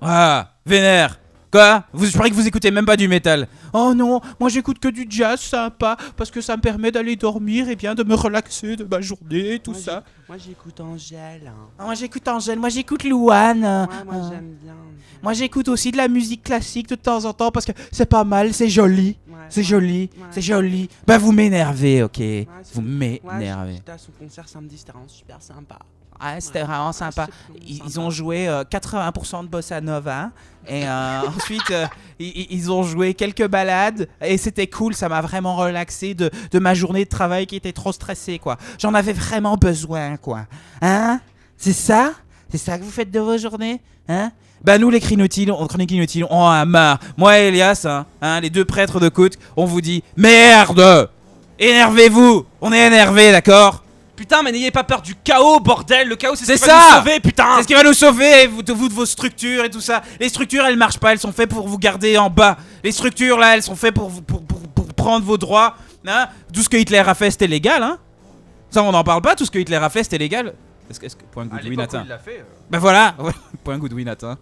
Ah, vénère. Quoi? Je croyais que vous écoutez même pas du métal. Oh non, moi j'écoute que du jazz sympa parce que ça me permet d'aller dormir et bien de me relaxer de ma journée et tout ça. Moi j'écoute Angèle. Moi j'écoute Angèle, moi j'écoute Louane. Moi j'aime bien. Moi j'écoute aussi de la musique classique de temps en temps parce que c'est pas mal, c'est joli. C'est joli, c'est joli. Bah vous m'énervez, ok. Vous m'énervez. J'étais à son concert samedi, c'était vraiment super sympa. Ouais, c'était vraiment sympa. Ils ont joué 80% de bossa nova et ensuite ils ont joué quelques ballades et c'était cool, ça m'a vraiment relaxé de ma journée de travail qui était trop stressée quoi. J'en avais vraiment besoin quoi. Hein? C'est ça? C'est ça que vous faites de vos journées? Hein? Bah nous les chroniques inutiles, on en a marre. Moi et Elias, les deux prêtres de Côte, on vous dit merde! Énervez-vous! On est énervés, d'accord? Putain, mais n'ayez pas peur du chaos, bordel. Le chaos, c'est ce qui ça va nous sauver, putain. C'est ce qui va nous sauver, vous de vos structures et tout ça. Les structures, elles marchent pas, elles sont faites pour vous garder en bas. Les structures, là, elles sont faites pour prendre vos droits. Hein? Tout ce que Hitler a fait, c'était légal, hein? Ça, on n'en parle pas, tout ce que Hitler a fait, c'était légal. Est-ce que point Goodwin atteint? Il l'a fait. Ben voilà, point Goodwin atteint.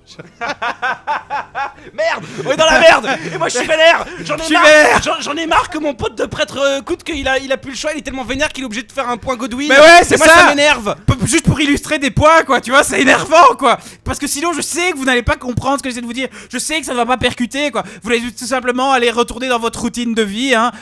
Merde, on est dans la merde. Et moi je suis vénère. J'en ai marre que mon pote de prêtre coûte qu'il a plus le choix. Il est tellement vénère qu'il est obligé de faire un point Godwin. Mais ouais, c'est moi, ça. Ça m'énerve. Juste pour illustrer des points, quoi, tu vois, c'est énervant, quoi. Parce que sinon, je sais que vous n'allez pas comprendre ce que j'essaie de vous dire. Je sais que ça ne va pas percuter, quoi. Vous allez tout simplement aller retourner dans votre routine de vie, hein,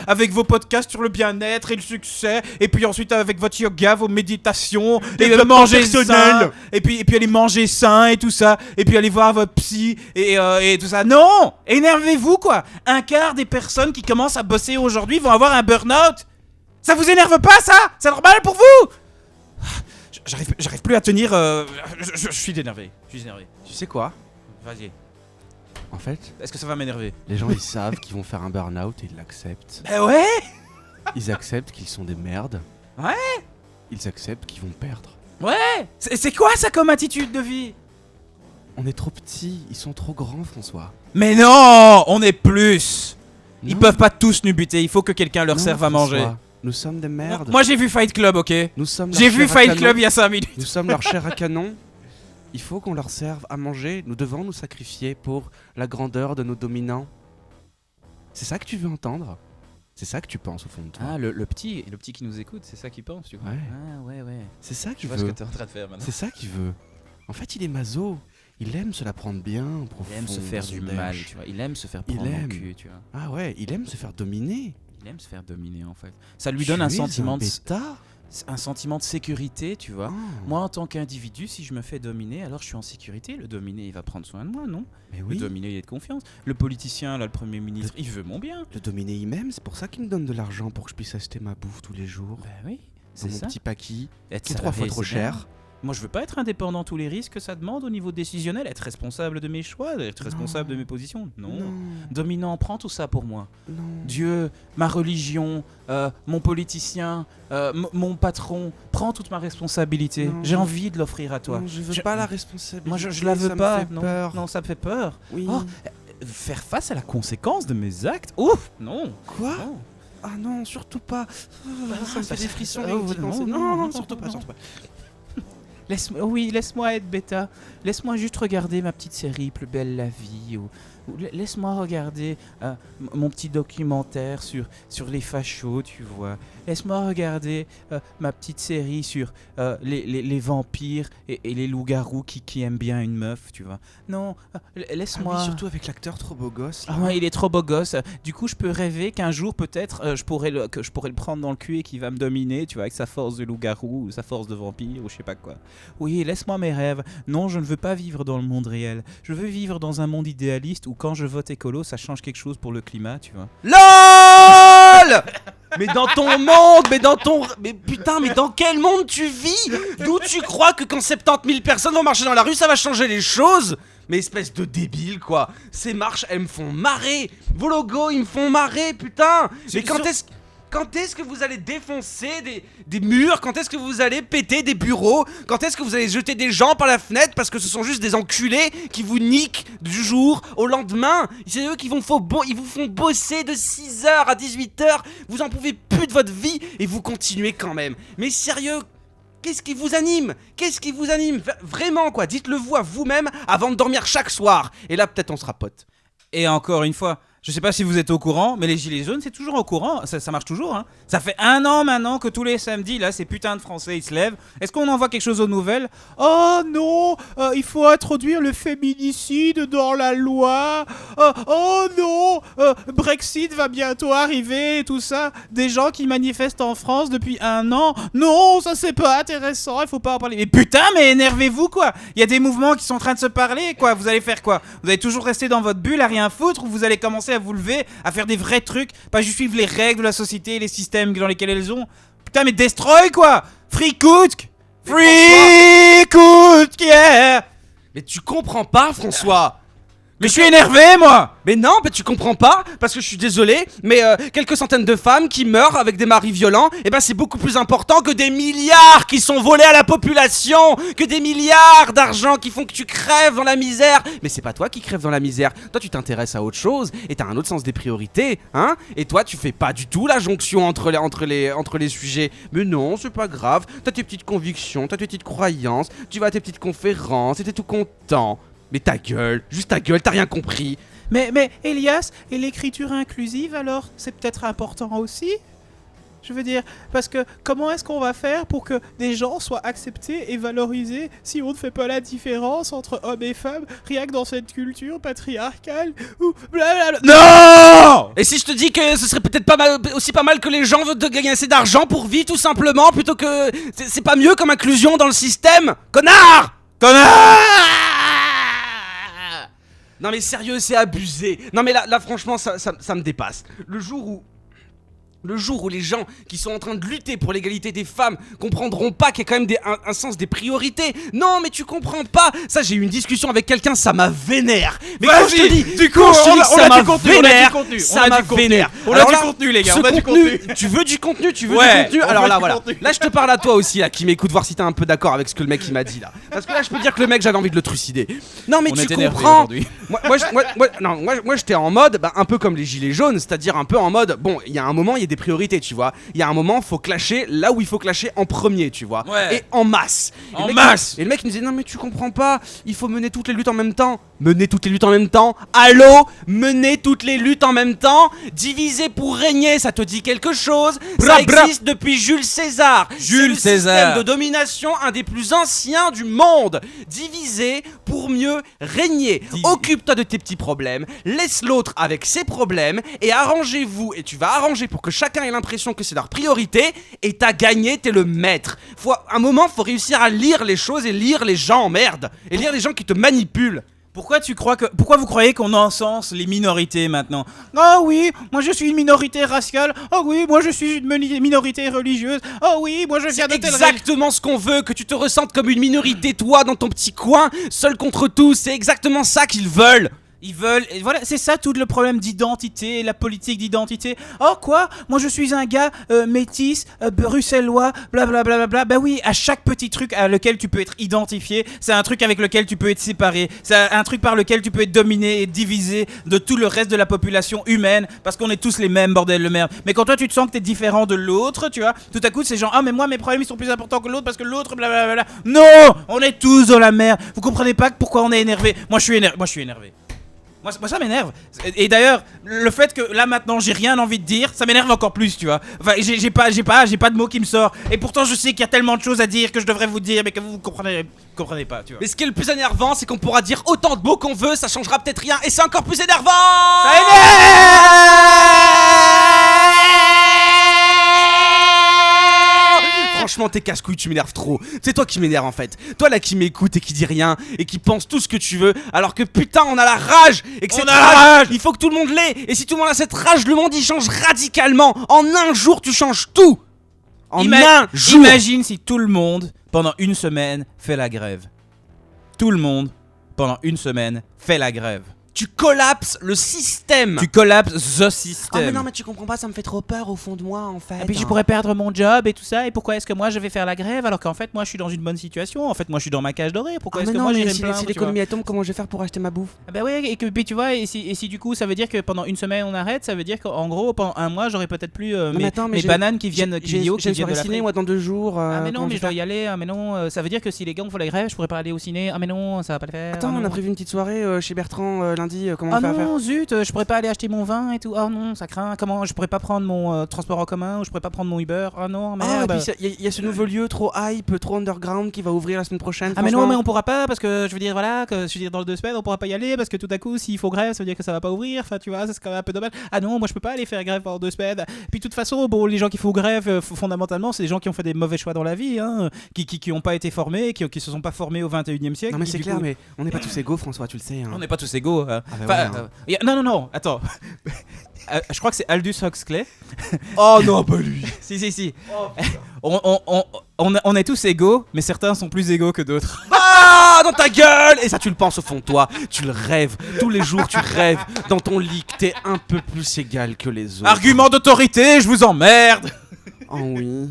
avec vos podcasts sur le bien-être et le succès, et puis ensuite avec votre yoga, vos méditations, et manger sain, et puis aller manger sain et tout ça, et puis aller voir votre psy et tout ça. Non, énervez-vous, quoi. Un quart des personnes qui commencent à bosser aujourd'hui vont avoir un burn-out. Ça vous énerve pas, ça? C'est normal pour vous? J'arrive plus à tenir. Je suis énervé. Je suis énervé. Tu sais quoi? Vas-y. En fait, Est-ce que ça va m'énerver? les gens ils savent qu'ils vont faire un burn-out et ils l'acceptent. Eh ouais. Ils acceptent qu'ils sont des merdes. Ouais. Ils acceptent qu'ils vont perdre. Ouais. C'est quoi ça comme attitude de vie? On est trop petits, ils sont trop grands, François. Mais non, on est plus. Ils Non. peuvent pas tous nous buter. Il faut que quelqu'un leur Non, serve à manger. François, nous sommes des merdes. Moi j'ai vu Fight Club, ok. Nous sommes J'ai leur vu chair à Fight canon. Club il y a 5 minutes. Nous sommes leur chair à canon. Il faut qu'on leur serve à manger. Nous devons nous sacrifier pour la grandeur de nos dominants. C'est ça que tu veux entendre? C'est ça que tu penses au fond de toi? Ah, le petit qui nous écoute, c'est ça qu'il pense, tu vois. Ouais. Ah, ouais. C'est ça que Je tu vois ce veux. que t'es en train de faire maintenant. C'est ça qu'il veut. En fait, il est maso. Il aime se la prendre bien, profond. Il aime se faire dans son du derche. mal, tu vois. Il aime se faire Il prendre au aime. cul, tu vois. Ah ouais, il aime se faire dominer. Il aime se faire dominer, en fait. Ça lui donne un Tu es sentiment bêta. un sentiment de sécurité, tu vois. Ah. Moi, en tant qu'individu, si je me fais dominer, alors je suis en sécurité. Le dominé, il va prendre soin de moi, non? Mais oui. Le dominé, il est de confiance. Le politicien, là, le premier ministre, il veut mon bien. Le dominer, il m'aime. C'est pour ça qu'il me donne de l'argent pour que je puisse acheter ma bouffe tous les jours. Bah oui, Dans c'est mon ça. petit paquis. Être C'est 3 fois salarié, trop c'est bien. cher. Moi, je veux pas être indépendant tous les risques que ça demande au niveau décisionnel, être responsable de mes choix, être responsable de mes positions. Non. Dominant, prends tout ça pour moi. Non. Dieu, ma religion, mon politicien, mon patron, prends toute ma responsabilité. Non. J'ai envie de l'offrir à toi. Non, je veux pas la responsabilité. Moi, je la veux ça pas. Me fait non. peur. Non, ça me fait peur. Oui. Oh, faire face à la conséquence de mes actes. Ouf, non. Quoi? Non. Ah non, surtout pas. Ça me fait des frissons. Oh, rien que d'y non, penser. non, Non, non, surtout non, pas, non. surtout pas. Laisse-moi être bêta. Laisse-moi juste regarder ma petite série Plus belle la vie. Ou laisse-moi regarder mon petit documentaire sur les fachos, tu vois. Laisse-moi regarder ma petite série sur les vampires et les loups-garous qui aiment bien une meuf, tu vois. Non, laisse-moi... Ah oui, surtout avec l'acteur trop beau gosse. là. Ah ouais, il est trop beau gosse. Du coup, je peux rêver qu'un jour, peut-être, je pourrais le prendre dans le cul et qu'il va me dominer, tu vois, avec sa force de loup-garou ou sa force de vampire ou je sais pas quoi. Oui, laisse-moi mes rêves. Non, je ne veux pas vivre dans le monde réel. Je veux vivre dans un monde idéaliste où quand je vote écolo, ça change quelque chose pour le climat, tu vois. LOL. Mais dans ton monde, mais putain, mais dans quel monde tu vis? D'où tu crois que quand 70 000 personnes vont marcher dans la rue, ça va changer les choses? Mais espèce de débile, quoi. Ces marches, elles me font marrer. Vos logos, ils me font marrer, putain. Mais quand est-ce que vous allez défoncer des murs? Quand est-ce que vous allez péter des bureaux? Quand est-ce que vous allez jeter des gens par la fenêtre parce que ce sont juste des enculés qui vous niquent du jour au lendemain? C'est eux qui ils vous font bosser de 6h à 18h. Vous en pouvez plus de votre vie et vous continuez quand même. Mais sérieux, qu'est-ce qui vous anime? Qu'est-ce qui vous anime? Vraiment, quoi. Dites-le vous à vous-même avant de dormir chaque soir. Et là, peut-être on sera potes. Et encore une fois, je sais pas si vous êtes au courant, mais les Gilets jaunes, c'est toujours au courant. Ça marche toujours, hein. Ça fait 1 an maintenant que tous les samedis, là, ces putains de Français, ils se lèvent. Est-ce qu'on envoie quelque chose aux nouvelles? Oh non, il faut introduire le féminicide dans la loi. Oh non, Brexit va bientôt arriver et tout ça. Des gens qui manifestent en France depuis 1 an. Non, ça c'est pas intéressant, il faut pas en parler. Mais putain, mais énervez-vous, quoi. Il y a des mouvements qui sont en train de se parler, quoi. Vous allez faire quoi? Vous allez toujours rester dans votre bulle à rien foutre ou vous allez commencer à vous lever, à faire des vrais trucs, pas juste suivre les règles de la société et les systèmes dans lesquels elles ont. Putain, mais destroy, quoi. Free Cook, yeah. Mais tu comprends pas, François. Mais je suis énervé, moi. Mais non, mais tu comprends pas, parce que je suis désolé, mais quelques centaines de femmes qui meurent avec des maris violents, et ben c'est beaucoup plus important que des milliards qui sont volés à la population, que des milliards d'argent qui font que tu crèves dans la misère. Mais c'est pas toi qui crèves dans la misère, toi tu t'intéresses à autre chose, et t'as un autre sens des priorités, hein. Et toi tu fais pas du tout la jonction entre les sujets. Mais non, c'est pas grave, t'as tes petites convictions, t'as tes petites croyances, tu vas à tes petites conférences, et t'es tout content. Mais ta gueule, juste ta gueule, t'as rien compris. Mais Elias, et l'écriture inclusive alors, c'est peut-être important aussi? Je veux dire, parce que comment est-ce qu'on va faire pour que des gens soient acceptés et valorisés si on ne fait pas la différence entre hommes et femmes, rien que dans cette culture patriarcale ou blablabla. Non! Et si je te dis que ce serait peut-être aussi pas mal que les gens veulent de gagner assez d'argent pour vivre tout simplement, plutôt que... C'est pas mieux comme inclusion dans le système? Connard! Non mais sérieux, c'est abusé. Non mais là franchement, ça me dépasse. Le jour où les gens qui sont en train de lutter pour l'égalité des femmes comprendront pas qu'il y a quand même un sens des priorités. Non mais tu comprends pas. Ça, j'ai eu une discussion avec quelqu'un, ça m'a vénère. Mais quand je te dis, du coup, on a du contenu, ça m'a vénère. On a du contenu les gars, on a du contenu. Tu veux du contenu, Ouais, du contenu. on Alors veut là du voilà. contenu. Là je te parle à toi aussi là qui m'écoute, voir si t'es un peu d'accord avec ce que le mec il m'a dit là. Parce que là je peux dire que le mec, j'avais envie de le trucider. Non mais On tu est énervé comprends. aujourd'hui. Moi j'étais en mode un peu comme les gilets jaunes, c'est-à-dire un peu en mode bon, il y a un moment, il y a des priorités, tu vois. Il y a un moment, faut clasher là où il faut clasher en premier, tu vois. Ouais. Et en masse. En masse. Et le mec il me disait non mais tu comprends pas, il faut mener toutes les luttes en même temps. Mener toutes les luttes en même temps. Allô? Mener toutes les luttes en même temps. Diviser pour régner, ça te dit quelque chose? Ça existe depuis Jules César. Jules C'est le César. système de domination, un des plus anciens du monde. Diviser pour mieux régner. Occupe-toi de tes petits problèmes, laisse l'autre avec ses problèmes et arrangez-vous. Et tu vas arranger pour que chacun ait l'impression que c'est leur priorité. Et t'as gagné, t'es le maître. Un moment, faut réussir à lire les choses et lire les gens, merde. Et lire les gens qui te manipulent. Pourquoi vous croyez qu'on encense les minorités maintenant? Oh oui, moi je suis une minorité raciale. Oh oui, moi je suis une minorité religieuse. Oh oui, moi je viens de C'est telle exactement ce qu'on veut, que tu te ressentes comme une minorité, toi, dans ton petit coin, seul contre tous. C'est exactement ça qu'ils veulent. Ils veulent, et voilà, c'est ça tout le problème d'identité, la politique d'identité. Oh quoi? Moi je suis un gars métis, bruxellois, blablabla. Bah oui, à chaque petit truc à lequel tu peux être identifié, c'est un truc avec lequel tu peux être séparé, c'est un truc par lequel tu peux être dominé et divisé de tout le reste de la population humaine, parce qu'on est tous les mêmes, bordel de merde. Mais quand toi tu te sens que t'es différent de l'autre, tu vois, tout à coup c'est genre, ah mais moi mes problèmes ils sont plus importants que l'autre parce que l'autre blablabla. Non, on est tous dans la merde. Vous comprenez pas pourquoi on est énervé? Moi je suis énervé. Moi ça m'énerve. Et d'ailleurs, le fait que là maintenant j'ai rien envie de dire, ça m'énerve encore plus, tu vois. Enfin, j'ai pas de mots qui me sortent. Et pourtant je sais qu'il y a tellement de choses à dire que je devrais vous dire, mais que vous comprenez pas, tu vois. Mais ce qui est le plus énervant, c'est qu'on pourra dire autant de mots qu'on veut, ça changera peut-être rien, et c'est encore plus énervant. Ça énerve. Franchement, tes casse-couilles, tu m'énerves trop. C'est toi qui m'énerve en fait. Toi là qui m'écoute et qui dit rien et qui pense tout ce que tu veux, alors que putain, on a la rage et que cette rage, il faut que tout le monde l'ait. Et si tout le monde a cette rage, le monde il change radicalement. En un jour, tu changes tout. En un jour. Imagine si tout le monde pendant une semaine fait la grève. Tout le monde pendant une semaine fait la grève. Tu collapses le système. Tu collapses the system. Oh mais non mais tu comprends pas, ça me fait trop peur au fond de moi en fait. Et puis je pourrais perdre mon job et tout ça. Et pourquoi est-ce que moi je vais faire la grève alors qu'en fait moi je suis dans une bonne situation? En fait moi je suis dans ma cage dorée. Pourquoi est-ce que moi j'irai me plaindre? Si l'économie tombe, comment je vais faire pour acheter ma bouffe? Ah bah ouais, et que puis tu vois, et si du coup ça veut dire que pendant une semaine on arrête, ça veut dire qu'en gros pendant un mois j'aurai peut-être plus mes bananes qui viennent J'ai une soirée ciné moi dans 2 jours. Ah mais non, mais je dois y aller. Ah mais non, ça veut dire que si les gars font la grève, je pourrais pas aller au ciné. Ah mais non, ça va pas le faire. Attends, on a prévu une petite soirée chez Bertrand lundi. Comment on va faire? Non, zut, je pourrais pas aller acheter mon vin et tout. Oh non, ça craint. Comment je pourrais pas prendre mon transport en commun ou je pourrais pas prendre mon Uber? Oh non, merde. Ah, et puis il y a ce nouveau lieu trop hype, trop underground qui va ouvrir la semaine prochaine. Ah mais non, mais on pourra pas parce que je veux dire voilà, que je veux dire dans 2 semaines on pourra pas y aller parce que tout à coup s'il faut grève, ça veut dire que ça va pas ouvrir. Enfin tu vois, ça c'est quand même un peu dommage. Ah non, moi je peux pas aller faire grève pendant 2 semaines. Puis de toute façon, bon, les gens qui font grève fondamentalement, c'est des gens qui ont fait des mauvais choix dans la vie, hein, qui ont pas été formés, qui se sont pas formés au 21e siècle. Non mais c'est clair, mais on n'est pas tous égaux, François, tu le sais. Hein. On n'est pas tous égaux. Non, attends. Je crois que c'est Aldous Huxley. Oh non, pas lui. Si. On est tous égaux, mais certains sont plus égaux que d'autres. Ah, dans ta gueule. Et ça, tu le penses au fond de toi. Tu le rêves. Tous les jours, tu rêves dans ton lit que t'es un peu plus égal que les autres. Argument d'autorité, je vous emmerde. Oh oui.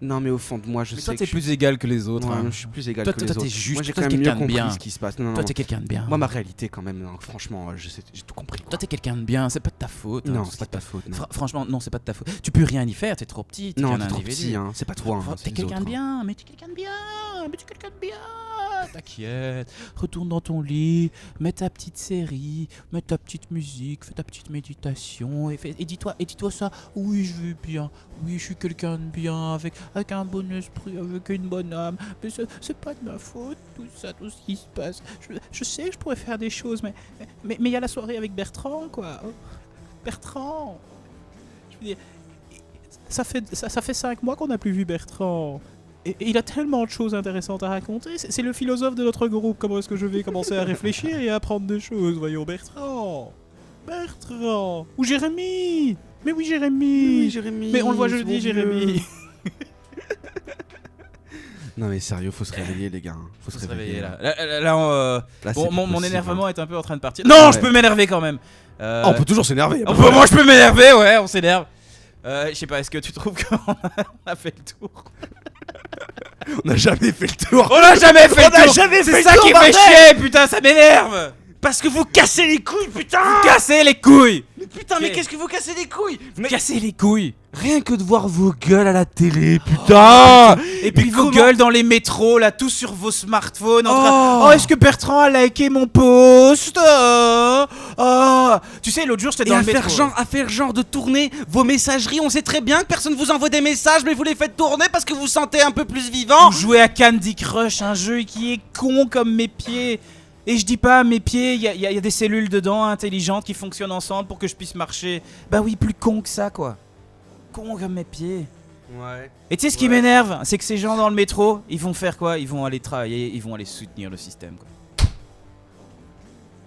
Non mais au fond de moi je sais toi que t'es plus égal que les autres. Ouais, hein. je suis plus égal toi, que les toi, autres. T'es juste, moi j'ai toi, quand t'es même mieux quelqu'un de compris bien. ce qui se passe. Non, toi t'es quelqu'un de bien. Moi ma réalité quand même, non, franchement j'ai tout compris. Quoi. Toi t'es quelqu'un de bien, c'est pas de ta faute. Non, hein, c'est pas de ta faute. Non. Franchement non, c'est pas de ta faute. Tu peux rien y faire, t'es trop petit. Non, t'es trop petit, hein. C'est pas toi. Hein, t'es quelqu'un de bien, mais t'es quelqu'un de bien, mais t'es quelqu'un de bien. t'inquiète. Retourne dans ton lit, mets ta petite série, mets ta petite musique, fais ta petite méditation et dis-toi ça. Oui, je vais bien. Oui, je suis quelqu'un de bien, avec un bon esprit, avec une bonne âme. Mais c'est pas de ma faute, tout ce qui se passe. Je sais que je pourrais faire des choses, mais il y a la soirée avec Bertrand, quoi. Oh, Bertrand. Je veux dire, ça fait 5 mois qu'on n'a plus vu Bertrand. Et il a tellement de choses intéressantes à raconter. C'est le philosophe de notre groupe. Comment est-ce que je vais commencer à réfléchir et à apprendre des choses? Voyons, Bertrand. Ou Jérémy. Mais oui, Jérémy. Mais on le voit jeudi, Jérémy. Non mais sérieux, faut se réveiller les gars. Faut se réveiller là. Là, Bon, c'est mon possible, énervement est un peu en train de partir. Non, je peux m'énerver quand même. On peut toujours s'énerver. Moi, je peux m'énerver, ouais, on s'énerve. Je sais pas, est-ce que tu trouves qu'on a fait le tour? On n'a jamais fait le tour. On n'a jamais fait le tour. C'est ça qui fait chier, putain, ça m'énerve. Parce que vous cassez les couilles, putain. Cassez les couilles. Mais putain, mais qu'est-ce que vous cassez les couilles? Cassez les couilles. Rien que de voir vos gueules à la télé, putain. Et puis vos gueules dans les métros, là, tous sur vos smartphones. Oh, est-ce que Bertrand a liké mon post? Tu sais, l'autre jour, j'étais dans le métro. À faire genre de tourner vos messageries. On sait très bien que personne vous envoie des messages, mais vous les faites tourner parce que vous sentez un peu plus vivant. Vous jouez à Candy Crush, un jeu qui est con comme mes pieds. Et je dis pas, mes pieds, il y a des cellules dedans intelligentes qui fonctionnent ensemble pour que je puisse marcher. Bah oui, plus con que ça, quoi. Con comme mes pieds. Ouais. Et tu sais ce qui m'énerve, c'est que ces gens dans le métro, ils vont faire quoi? Ils vont aller travailler, ils vont aller soutenir le système, quoi.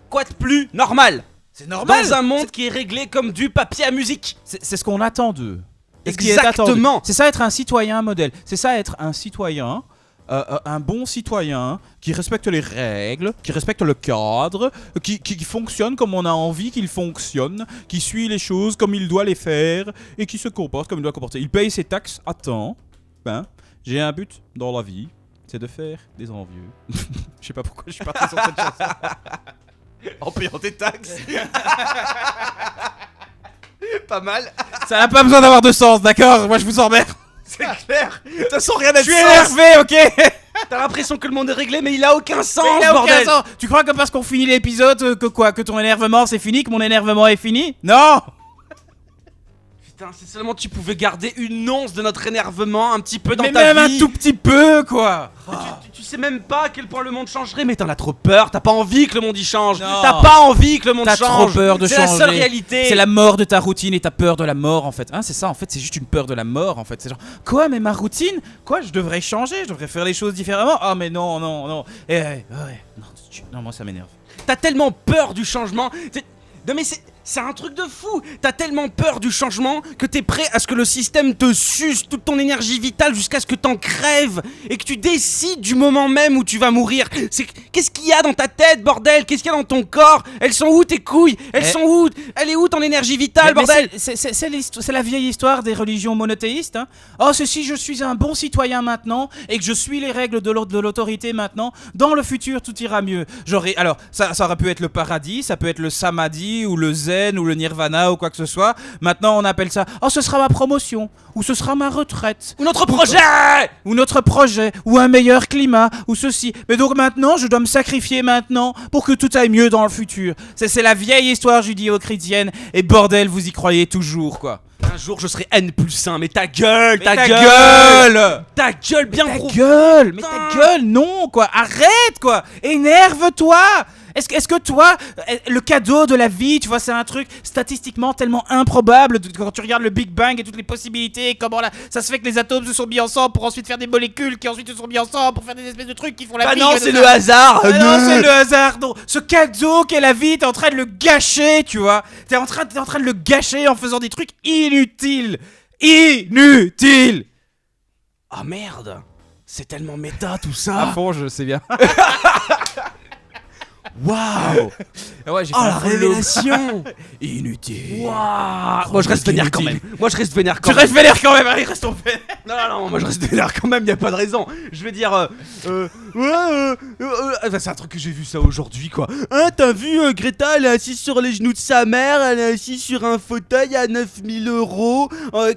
Quoi de plus normal? C'est normal. Dans un monde qui est réglé comme du papier à musique. C'est ce qu'on attend d'eux. Exactement. C'est ça être un citoyen modèle. C'est ça être un citoyen, un bon citoyen qui respecte les règles, qui respecte le cadre, qui fonctionne comme on a envie qu'il fonctionne, qui suit les choses comme il doit les faire et qui se comporte comme il doit comporter. Il paye ses taxes à temps. J'ai un but dans la vie, c'est de faire des envieux. Je sais pas pourquoi je suis parti sur cette chanson. En payant tes taxes. Pas mal. Ça n'a pas besoin d'avoir de sens, d'accord? Moi je vous emmerde. C'est clair. De toute façon, rien n'a de Je suis sens. énervé, ok? T'as l'impression que le monde est réglé, mais il a aucun sens, Mais il a bordel. aucun sens. Tu crois que parce qu'on finit l'épisode, que ton énervement c'est fini, que mon énervement est fini? Non! Putain, si seulement tu pouvais garder une once de notre énervement un petit peu dans Mais ta même vie. un tout petit peu, quoi! Tu sais même pas à quel point le monde changerait, mais t'en as trop peur, t'as pas envie que le monde y change. Non. T'as pas envie que le monde T'as change. trop peur de C'est changer. la seule réalité. C'est la mort de ta routine et t'as peur de la mort en fait. Hein, c'est ça en fait, c'est juste une peur de la mort en fait. C'est genre, quoi, mais ma routine? Quoi, je devrais changer, je devrais faire les choses différemment? Ah, mais non. Non, moi ça m'énerve. T'as tellement peur du changement. Non mais c'est un truc de fou. T'as tellement peur du changement que t'es prêt à ce que le système te suce toute ton énergie vitale jusqu'à ce que t'en crèves et que tu décides du moment même où tu vas mourir. Qu'est-ce qu'il y a dans ta tête, bordel? Qu'est-ce qu'il y a dans ton corps? Elles sont où tes couilles? Elles sont où? Elle est où ton énergie vitale, bordel? C'est la vieille histoire des religions monothéistes. Hein. Oh, si je suis un bon citoyen maintenant et que je suis les règles de l'autorité maintenant, dans le futur tout ira mieux. Alors, ça aurait pu être le paradis, ça peut être le samadhi ou le zen ou le nirvana ou quoi que ce soit. Maintenant on appelle ça, oh ce sera ma promotion, ou ce sera ma retraite, Ou notre projet. ou notre projet, ou un meilleur climat, ou ceci. Mais donc maintenant je dois me sacrifier maintenant pour que tout aille mieux dans le futur. C'est la vieille histoire judéo-chrétienne et bordel vous y croyez toujours quoi. Un jour je serai N+1, mais ta gueule, Ta gueule ta gueule bien Ta gros. gueule, mais ta gueule, non quoi, arrête quoi, énerve-toi. Est-ce que toi, le cadeau de la vie, tu vois, c'est un truc statistiquement tellement improbable quand tu regardes le Big Bang et toutes les possibilités, et comment là, ça se fait que les atomes se sont mis ensemble pour ensuite faire des molécules qui ensuite se sont mis ensemble pour faire des espèces de trucs qui font la vie. Bah non, c'est le hasard. Non, c'est le hasard. Non, ce cadeau qu'est la vie, t'es en train de le gâcher, tu vois. T'es en train de le gâcher en faisant des trucs inutiles. Inutiles. Ah merde. C'est tellement méta tout ça. À fond, je sais bien. Waouh. Ouais, j'ai Oh fait un la full loop. révélation. Inutile. Waouh. Moi je reste vénère quand même. Moi je reste vénère quand Tu même. restes vénère quand même, allez, restons vénère. Non, moi je reste vénère quand même, y a pas de raison. Je vais dire, enfin, c'est un truc que j'ai vu ça aujourd'hui quoi. Hein, t'as vu Greta, elle est assise sur les genoux de sa mère, elle est assise sur un fauteuil à 9000 euros,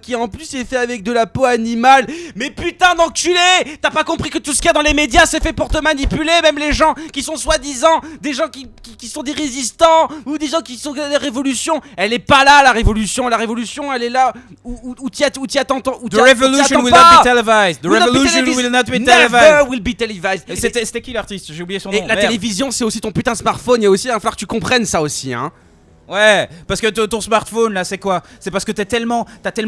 qui en plus est fait avec de la peau animale. Mais putain d'enculé, t'as pas compris que tout ce qu'il y a dans les médias c'est fait pour te manipuler, même les gens qui sont soi-disant des gens qui sont des résistants ou des gens qui sont des révolutions. Elle est pas là la révolution elle est là où t'y attends. The revolution will not be televised. The revolution will not be televised. Never will be televised. C'était qui l'artiste? J'ai oublié son nom. Et la télévision, c'est aussi ton putain de smartphone. Il y a aussi, il va falloir que tu comprennes ça aussi, hein. Ouais, parce que ton smartphone là, c'est quoi? C'est parce que t'as tellement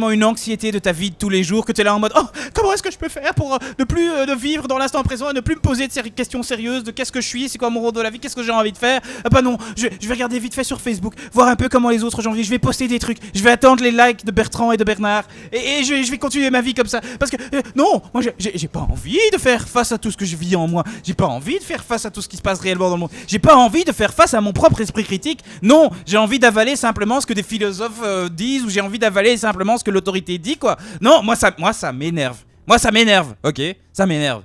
une anxiété de ta vie de tous les jours que t'es là en mode oh, comment est-ce que je peux faire pour ne plus de vivre dans l'instant présent et ne plus me poser de questions sérieuses de qu'est-ce que je suis, c'est quoi mon rôle de la vie, qu'est-ce que j'ai envie de faire? Ah bah non, je vais regarder vite fait sur Facebook, voir un peu comment les autres gens vivent, je vais poster des trucs, je vais attendre les likes de Bertrand et de Bernard et je vais continuer ma vie comme ça parce que non, moi j'ai pas envie de faire face à tout ce que je vis en moi, j'ai pas envie de faire face à tout ce qui se passe réellement dans le monde, j'ai pas envie de faire face à mon propre esprit critique. Non, j'ai envie d'avaler simplement ce que des philosophes disent, ou j'ai envie d'avaler simplement ce que l'autorité dit, quoi. Non, moi ça m'énerve. Moi ça m'énerve, ok? Ça m'énerve.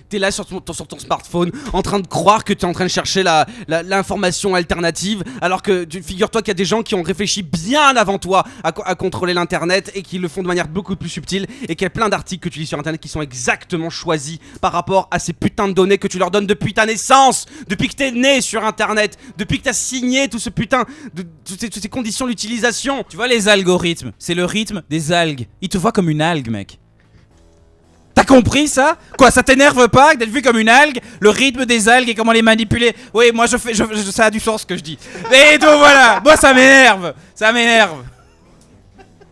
T'es là sur ton smartphone en train de croire que t'es en train de chercher l'information alternative, alors que figure-toi qu'il y a des gens qui ont réfléchi bien avant toi à contrôler l'internet et qui le font de manière beaucoup plus subtile, et qu'il y a plein d'articles que tu lis sur internet qui sont exactement choisis par rapport à ces putains de données que tu leur donnes depuis ta naissance, depuis que t'es né sur internet, depuis que t'as signé tout ce putain de toutes ces conditions d'utilisation. Tu vois les algorithmes, c'est le rythme des algues. Ils te voient comme une algue, mec. T'as compris ça? Quoi, ça t'énerve pas d'être vu comme une algue? Le rythme des algues et comment les manipuler? Oui, moi ça a du sens ce que je dis. Et donc voilà, moi ça m'énerve. Ça m'énerve.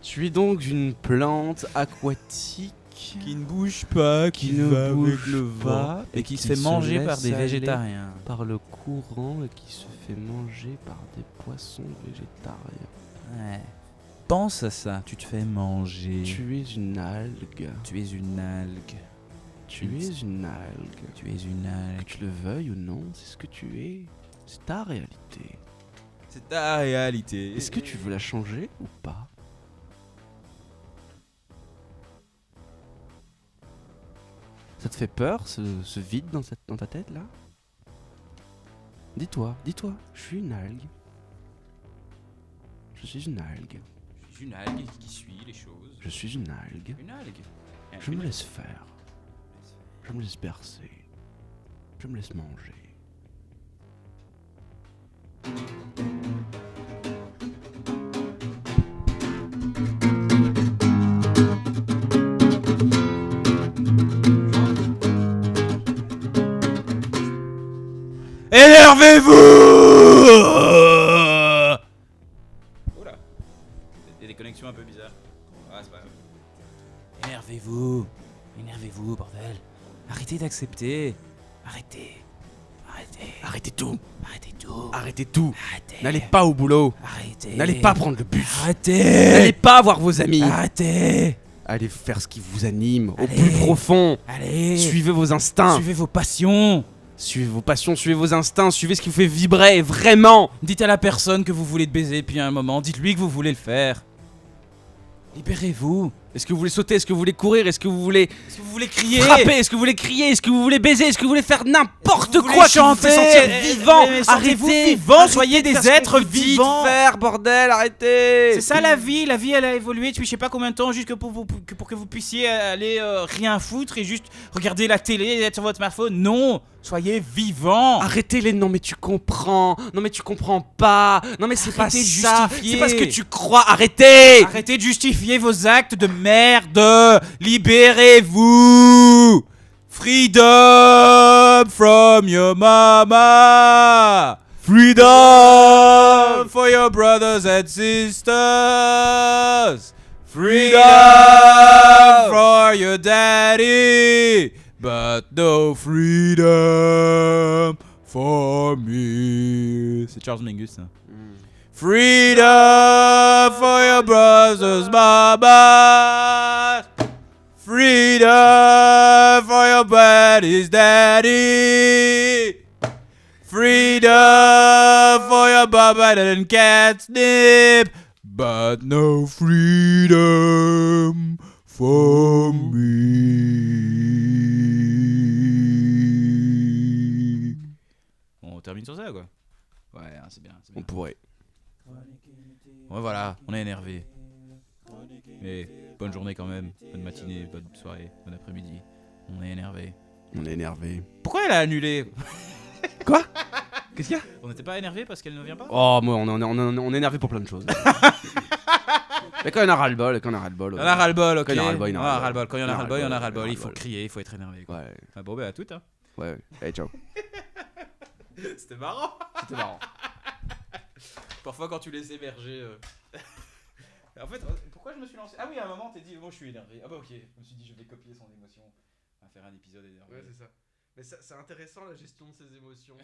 Tu es donc une plante aquatique Qui ne bouge pas, qui ne bouge avec le vent et qui se fait manger par des végétariens. par le courant et qui se fait manger par des poissons végétariens. Ouais. Pense à ça, tu te fais manger. Tu es une algue. Tu es une algue. Tu es une algue. Tu es une algue. Que tu le veuilles ou non, c'est ce que tu es. C'est ta réalité. C'est ta réalité. Est-ce que tu veux la changer ou pas? Ça te fait peur, ce vide dans ta tête là? Dis-toi, je suis une algue. Je suis une algue. Je suis une algue qui suit les choses. Je suis une algue. Une algue. Je me laisse faire. Je me laisse bercer. Je me laisse manger. Énervez-vous! Oula. Il y a des connexions un peu bizarres. Ah, c'est pas grave. Énervez-vous. Énervez-vous, bordel. Arrêtez d'accepter. Arrêtez. Arrêtez tout. Arrêtez tout. Arrêtez tout. Arrêtez. N'allez pas au boulot. Arrêtez. N'allez pas prendre le bus. Arrêtez. N'allez pas voir vos amis. Arrêtez. Allez faire ce qui vous anime au Allez. plus profond. Allez. Suivez vos instincts. Suivez vos passions. Suivez vos passions, suivez vos instincts, suivez ce qui vous fait vibrer, vraiment. Dites à la personne que vous voulez te baiser depuis un moment. Dites-lui que vous voulez le faire. Libérez-vous. Est-ce que vous voulez sauter? Est-ce que vous voulez courir? Est-ce que vous voulez Est-ce que vous voulez crier? frapper? Est-ce que vous voulez crier? Est-ce que vous voulez baiser? Est-ce que vous voulez faire n'importe Vous voulez quoi qui vous chanter? fait sentir vivant? Mais sentez-vous Arrêtez, vivant, arrêtez soyez de des faire ce qu'on êtres vous dit de vivants. faire, bordel, arrêtez. C'est ça la vie elle a évolué depuis je sais pas combien de temps juste que pour que vous puissiez aller rien foutre et juste regarder la télé et être sur votre smartphone. Non, soyez vivants. Arrêtez les non mais tu comprends. Non mais tu comprends pas. Non mais c'est pas Arrêtez de ça. justifier. C'est pas ce que tu crois. Arrêtez. Arrêtez de justifier vos actes de merde. Libérez-vous. Freedom from your mama. Freedom for your brothers and sisters. Freedom for your daddy. But no freedom for me. C'est Charles Mingus, hein. Freedom for your brothers, mama. Freedom for your buddies, daddy. Freedom for your Boba and catnip, but no freedom for me. On termine sur ça, quoi. Ouais, hein, c'est bien. On pourrait. Ouais, voilà, on est énervé. Mais bonne journée quand même, bonne matinée, bonne soirée, bon après-midi. On est énervé. On est énervé. Pourquoi elle a annulé? Quoi? Qu'est-ce qu'il y a? On n'était pas énervé parce qu'elle ne vient pas? Oh, moi, on est énervé pour plein de choses. Mais quand il y en a ras-le-bol, On a ras-le-bol, ok. Quand il y en a ras-le-bol, il y en a ras-le-bol. Quand il y en a ras-le-bol, il y en a ras-le-bol. Il faut ras-le-bol. crier, il faut être énervé, quoi. Ouais, Ah bon, bah à toutes, hein. ouais. Allez, ciao. C'était marrant. C'était marrant. Parfois quand tu les émerger. En fait, pourquoi je me suis lancé? Ah oui, à un moment, t'es dit, moi je suis énervé. Ah bah ok, je me suis dit, je vais copier son émotion. On va faire un épisode énervé. Ouais, c'est ça. Mais c'est intéressant la gestion de ses émotions.